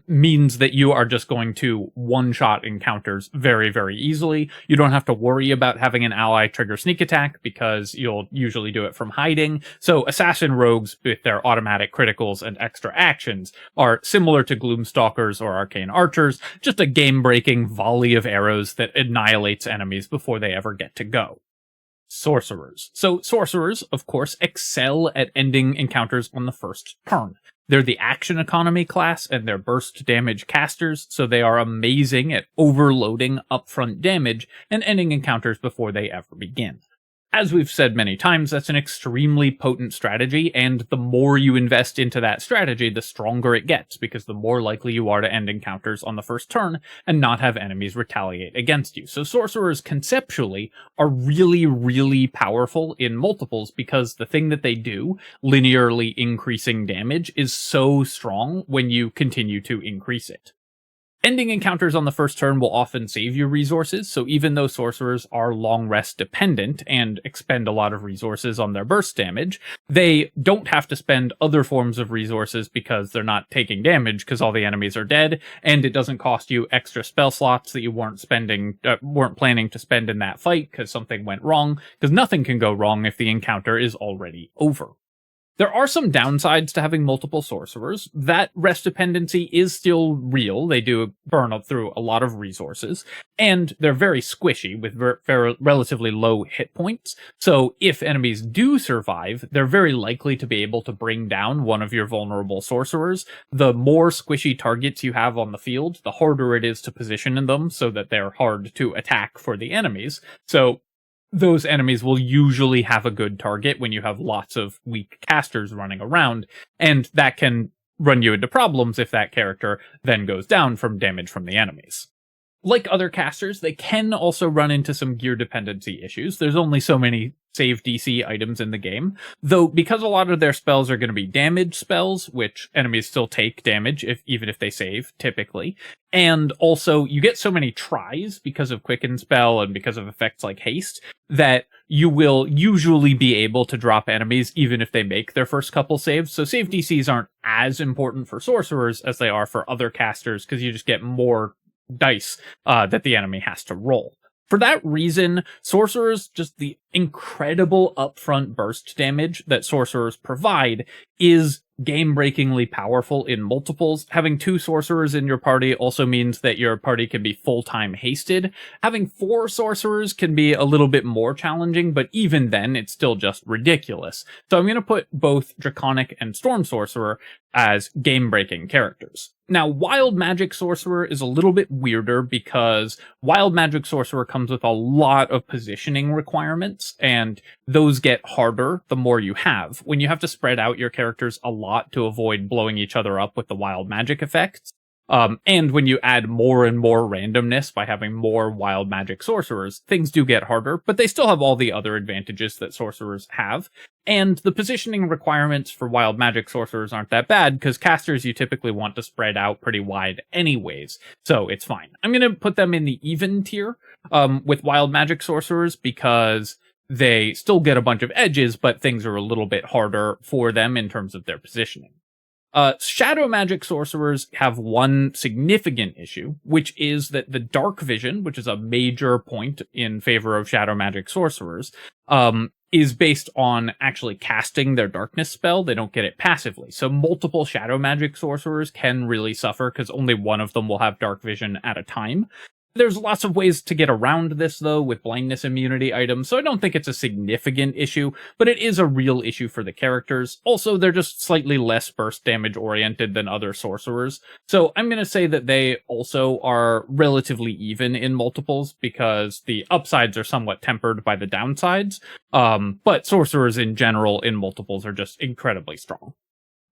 means that you are just going to one-shot encounters very, very easily. You don't have to worry about having an ally trigger sneak attack because you'll usually do it from hiding. So assassin rogues with their automatic criticals and extra actions are similar to Gloomstalkers or Arcane Archers, just a game-breaking volley of arrows that annihilates enemies before they ever get to go. Sorcerers. So sorcerers, of course, excel at ending encounters on the first turn. They're the action economy class and they're burst damage casters, so they are amazing at overloading upfront damage and ending encounters before they ever begin. As we've said many times, that's an extremely potent strategy, and the more you invest into that strategy, the stronger it gets, because the more likely you are to end encounters on the first turn and not have enemies retaliate against you. So sorcerers conceptually are really, really powerful in multiples because the thing that they do, linearly increasing damage, is so strong when you continue to increase it. Ending encounters on the first turn will often save you resources, so even though sorcerers are long rest dependent and expend a lot of resources on their burst damage, they don't have to spend other forms of resources because they're not taking damage because all the enemies are dead, and it doesn't cost you extra spell slots that you weren't planning to spend in that fight because something went wrong, because nothing can go wrong if the encounter is already over. There are some downsides to having multiple sorcerers. That rest dependency is still real. They do burn up through a lot of resources, and they're very squishy with relatively low hit points. So if enemies do survive, they're very likely to be able to bring down one of your vulnerable sorcerers. The more squishy targets you have on the field, the harder it is to position them so that they're hard to attack for the enemies. So those enemies will usually have a good target when you have lots of weak casters running around, and that can run you into problems if that character then goes down from damage from the enemies. Like other casters, they can also run into some gear dependency issues. There's only so many save DC items in the game, though because a lot of their spells are going to be damage spells, which enemies still take damage even if they save, typically. And also, you get so many tries because of Quicken Spell and because of effects like Haste, that you will usually be able to drop enemies even if they make their first couple saves. So save DCs aren't as important for Sorcerers as they are for other casters, because you just get more dice that the enemy has to roll. For that reason, Sorcerers, just the incredible upfront burst damage that Sorcerers provide, is game-breakingly powerful in multiples. Having 2 Sorcerers in your party also means that your party can be full-time hasted. Having 4 Sorcerers can be a little bit more challenging, but even then, it's still just ridiculous. So I'm going to put both Draconic and Storm Sorcerer as game-breaking characters. Now, Wild Magic Sorcerer is a little bit weirder because Wild Magic Sorcerer comes with a lot of positioning requirements, and those get harder the more you have. When you have to spread out your characters a lot to avoid blowing each other up with the wild magic effects, and when you add more and more randomness by having more wild magic sorcerers, things do get harder, but they still have all the other advantages that sorcerers have. And the positioning requirements for wild magic sorcerers aren't that bad, because casters you typically want to spread out pretty wide anyways, so it's fine. I'm going to put them in the even tier with wild magic sorcerers, because they still get a bunch of edges, but things are a little bit harder for them in terms of their positioning. Shadow magic sorcerers have one significant issue, which is that the dark vision, which is a major point in favor of shadow magic sorcerers, is based on actually casting their darkness spell. They don't get it passively. So multiple shadow magic sorcerers can really suffer because only one of them will have dark vision at a time. There's lots of ways to get around this, though, with blindness immunity items, so I don't think it's a significant issue, but it is a real issue for the characters. Also, they're just slightly less burst damage oriented than other sorcerers, so I'm going to say that they also are relatively even in multiples, because the upsides are somewhat tempered by the downsides, but sorcerers in general in multiples are just incredibly strong.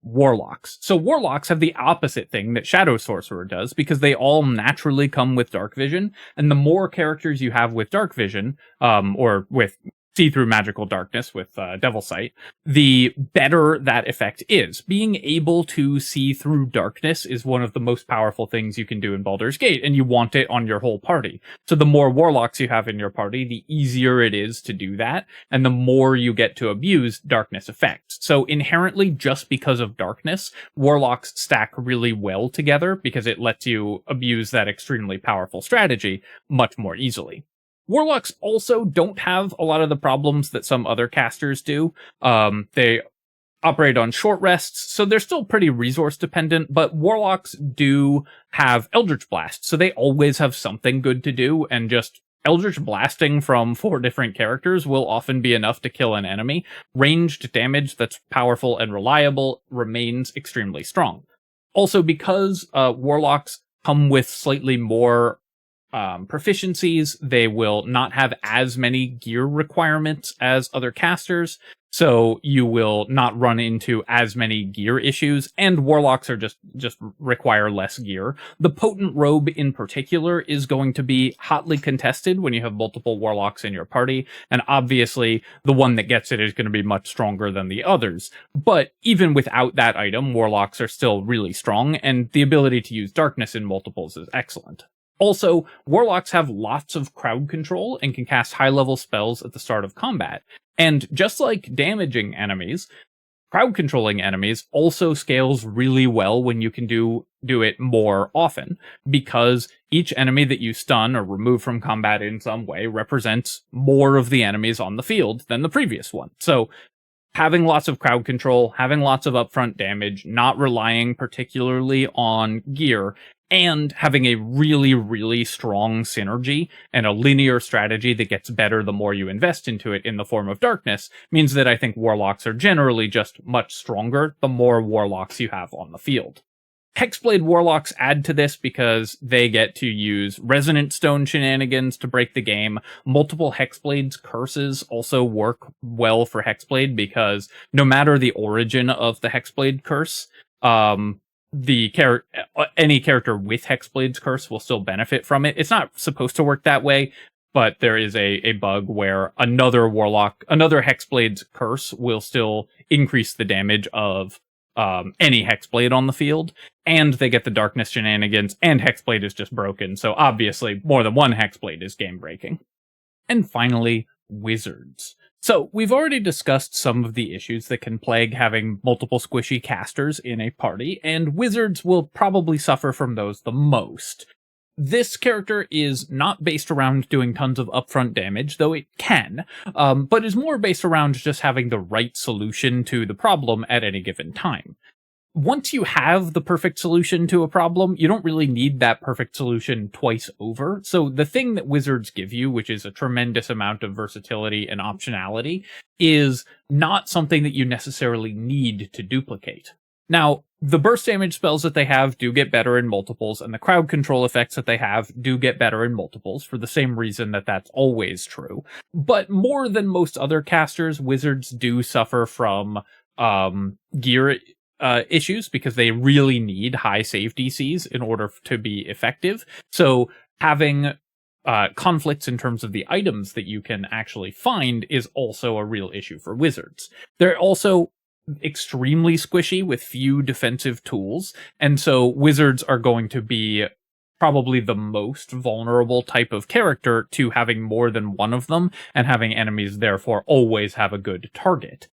Warlocks. So Warlocks have the opposite thing that Shadow Sorcerer does, because they all naturally come with Dark Vision, and the more characters you have with Dark Vision, or with see-through magical darkness with Devil Sight, the better that effect is. Being able to see through darkness is one of the most powerful things you can do in Baldur's Gate, and you want it on your whole party. So the more Warlocks you have in your party, the easier it is to do that, and the more you get to abuse darkness effects. So inherently, just because of darkness, Warlocks stack really well together, because it lets you abuse that extremely powerful strategy much more easily. Warlocks also don't have a lot of the problems that some other casters do. They operate on short rests, so they're still pretty resource dependent, but Warlocks do have Eldritch Blast, so they always have something good to do, and just Eldritch Blasting from 4 different characters will often be enough to kill an enemy. Ranged damage that's powerful and reliable remains extremely strong. Also, because Warlocks come with slightly more proficiencies, they will not have as many gear requirements as other casters, so you will not run into as many gear issues, and Warlocks are just require less gear. The Potent Robe in particular is going to be hotly contested when you have multiple Warlocks in your party, and obviously the one that gets it is going to be much stronger than the others. But even without that item, Warlocks are still really strong, and the ability to use darkness in multiples is excellent. Also, Warlocks have lots of crowd control and can cast high-level spells at the start of combat. And just like damaging enemies, crowd-controlling enemies also scales really well when you can do it more often, because each enemy that you stun or remove from combat in some way represents more of the enemies on the field than the previous one. So having lots of crowd control, having lots of upfront damage, not relying particularly on gear, and having a really, really strong synergy and a linear strategy that gets better the more you invest into it in the form of darkness means that I think Warlocks are generally just much stronger the more Warlocks you have on the field. Hexblade Warlocks add to this because they get to use Resonant Stone shenanigans to break the game. Multiple Hexblade's curses also work well for Hexblade, because no matter the origin of the Hexblade curse, any character with Hexblade's curse will still benefit from it. It's not supposed to work that way, but there is a bug where another Hexblade's curse will still increase the damage of any Hexblade on the field, and they get the darkness shenanigans, and Hexblade is just broken, so obviously more than one Hexblade is game-breaking. And finally, wizards. So, we've already discussed some of the issues that can plague having multiple squishy casters in a party, and wizards will probably suffer from those the most. This character is not based around doing tons of upfront damage, though it can, but is more based around just having the right solution to the problem at any given time. Once you have the perfect solution to a problem, you don't really need that perfect solution twice over. So the thing that wizards give you, which is a tremendous amount of versatility and optionality, is not something that you necessarily need to duplicate. Now, the burst damage spells that they have do get better in multiples, and the crowd control effects that they have do get better in multiples, for the same reason that that's always true. But more than most other casters, wizards do suffer from gear issues, because they really need high save DCs in order to be effective. So having conflicts in terms of the items that you can actually find is also a real issue for wizards. They're also extremely squishy with few defensive tools, and so wizards are going to be probably the most vulnerable type of character to having more than one of them, and having enemies therefore always have a good target.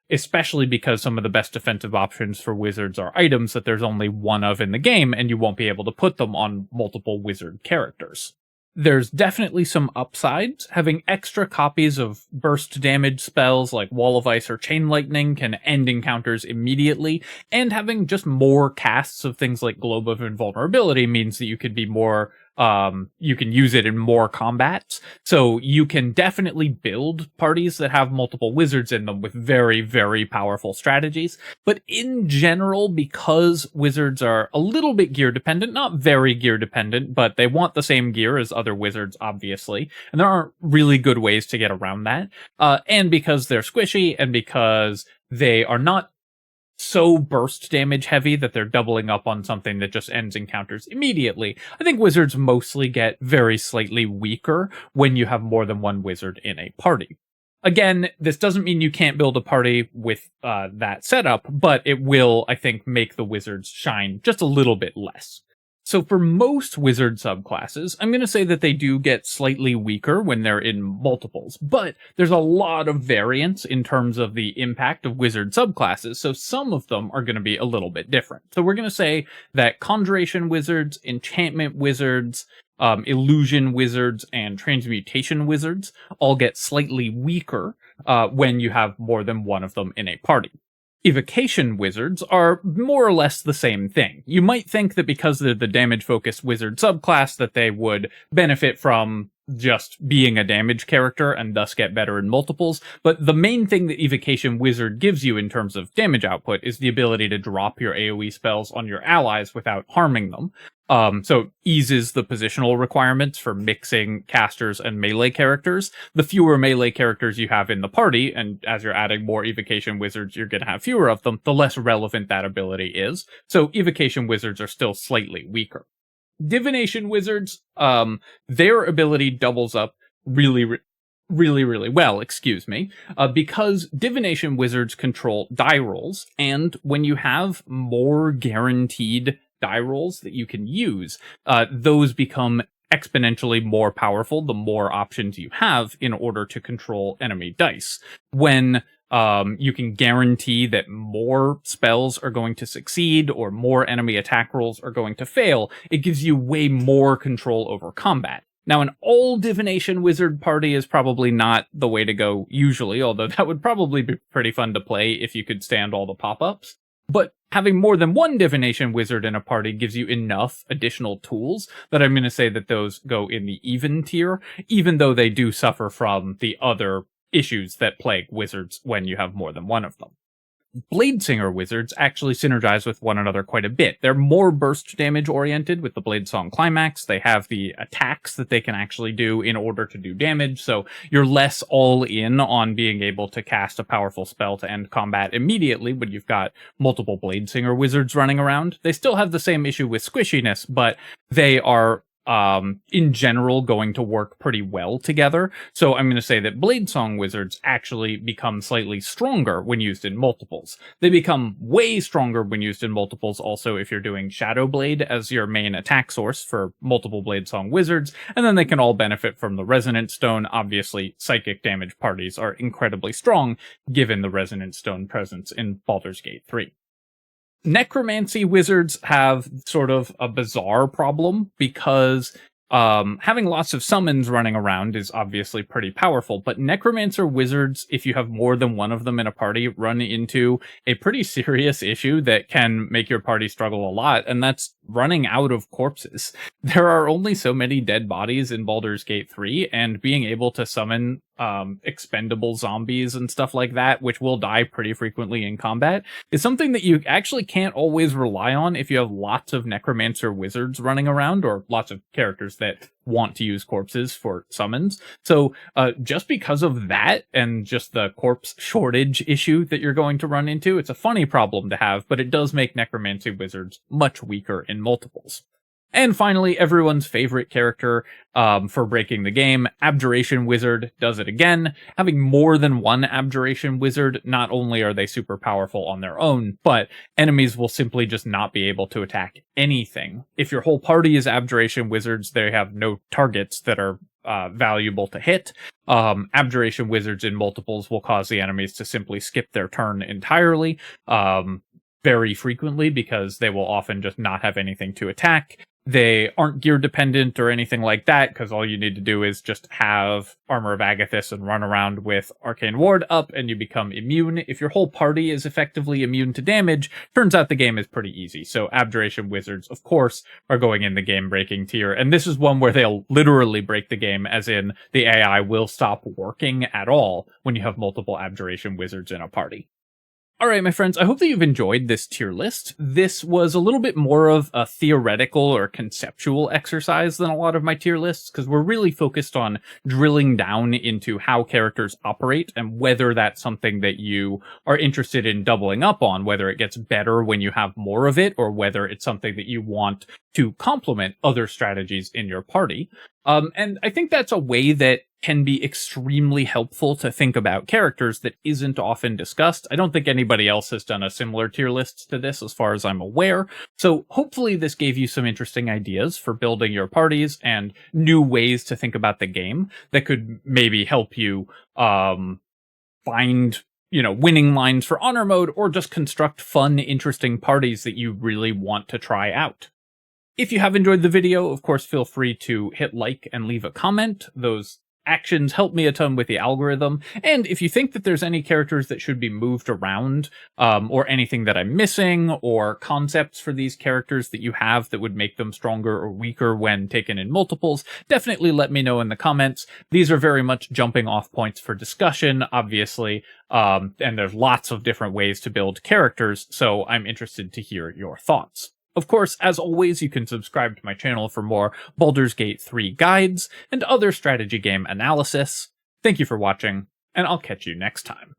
Especially because some of the best defensive options for wizards are items that there's only one of in the game, and you won't be able to put them on multiple wizard characters. There's definitely some upsides. Having extra copies of burst damage spells like Wall of Ice or Chain Lightning can end encounters immediately, and having just more casts of things like Globe of Invulnerability means that you could be more you can use it in more combats. So you can definitely build parties that have multiple wizards in them with very, very powerful strategies. But in general, because wizards are a little bit gear dependent, not very gear dependent, but they want the same gear as other wizards, obviously. And there aren't really good ways to get around that. And because they're squishy, and because they are not so burst damage heavy that they're doubling up on something that just ends encounters immediately, I think wizards mostly get very slightly weaker when you have more than one wizard in a party. Again, this doesn't mean you can't build a party with that setup, but it will, I think, make the wizards shine just a little bit less. So for most wizard subclasses, I'm going to say that they do get slightly weaker when they're in multiples, but there's a lot of variance in terms of the impact of wizard subclasses, so some of them are going to be a little bit different. So we're going to say that Conjuration wizards, Enchantment wizards, Illusion wizards, and Transmutation wizards all get slightly weaker when you have more than one of them in a party. Evocation wizards are more or less the same thing. You might think that because they're the damage-focused wizard subclass that they would benefit from just being a damage character and thus get better in multiples, but the main thing that Evocation Wizard gives you in terms of damage output is the ability to drop your AoE spells on your allies without harming them. So it eases the positional requirements for mixing casters and melee characters. The fewer melee characters you have in the party, and as you're adding more Evocation Wizards, you're going to have fewer of them, the less relevant that ability is. So Evocation Wizards are still slightly weaker. Divination Wizards, their ability doubles up really well, because Divination Wizards control die rolls, and when you have more guaranteed die rolls that you can use, those become exponentially more powerful the more options you have in order to control enemy dice. When you can guarantee that more spells are going to succeed or more enemy attack rolls are going to fail, it gives you way more control over combat. Now, an all Divination Wizard party is probably not the way to go usually, although that would probably be pretty fun to play if you could stand all the pop-ups. But having more than one Divination Wizard in a party gives you enough additional tools that I'm going to say that those go in the even tier, even though they do suffer from the other issues that plague wizards when you have more than one of them. Bladesinger wizards actually synergize with one another quite a bit. They're more burst damage oriented with the Bladesong Climax. They have the attacks that they can actually do in order to do damage, so you're less all in on being able to cast a powerful spell to end combat immediately when you've got multiple Bladesinger wizards running around. They still have the same issue with squishiness, but they are in general going to work pretty well together. So I'm going to say that Bladesong Wizards actually become slightly stronger when used in multiples. They become way stronger when used in multiples also if you're doing Shadow Blade as your main attack source for multiple Bladesong Wizards, and then they can all benefit from the Resonance Stone. Obviously, psychic damage parties are incredibly strong given the Resonance Stone presence in Baldur's Gate 3. Necromancy wizards have sort of a bizarre problem because having lots of summons running around is obviously pretty powerful, but necromancer wizards, if you have more than one of them in a party, run into a pretty serious issue that can make your party struggle a lot, and that's running out of corpses. There are only so many dead bodies in Baldur's Gate 3, and being able to summon expendable zombies and stuff like that, which will die pretty frequently in combat, is something that you actually can't always rely on if you have lots of necromancer wizards running around, or lots of characters that want to use corpses for summons. So just because of that, and just the corpse shortage issue that you're going to run into, it's a funny problem to have, but it does make necromancy wizards much weaker in multiples. And finally, everyone's favorite character for breaking the game, Abjuration Wizard, does it again. Having more than one Abjuration Wizard, not only are they super powerful on their own, but enemies will simply just not be able to attack anything. If your whole party is Abjuration Wizards, they have no targets that are valuable to hit. Abjuration Wizards in multiples will cause the enemies to simply skip their turn entirely, very frequently, because they will often just not have anything to attack. They aren't gear dependent or anything like that, because all you need to do is just have Armor of Agathis and run around with Arcane Ward up, and you become immune. If your whole party is effectively immune to damage, turns out the game is pretty easy. So Abjuration Wizards, of course, are going in the game-breaking tier, and this is one where they'll literally break the game, as in the AI will stop working at all when you have multiple Abjuration Wizards in a party. Alright, my friends, I hope that you've enjoyed this tier list. This was a little bit more of a theoretical or conceptual exercise than a lot of my tier lists, because we're really focused on drilling down into how characters operate and whether that's something that you are interested in doubling up on, whether it gets better when you have more of it, or whether it's something that you want to complement other strategies in your party. And I think that's a way that can be extremely helpful to think about characters that isn't often discussed. I don't think anybody else has done a similar tier list to this as far as I'm aware. So hopefully this gave you some interesting ideas for building your parties and new ways to think about the game that could maybe help you find winning lines for honor mode, or just construct fun, interesting parties that you really want to try out. If you have enjoyed the video, of course, feel free to hit like and leave a comment. Those actions help me a ton with the algorithm. And if you think that there's any characters that should be moved around, or anything that I'm missing, or concepts for these characters that you have that would make them stronger or weaker when taken in multiples, definitely let me know in the comments. These are very much jumping off points for discussion, obviously, and there's lots of different ways to build characters, so I'm interested to hear your thoughts. Of course, as always, you can subscribe to my channel for more Baldur's Gate 3 guides and other strategy game analysis. Thank you for watching, and I'll catch you next time.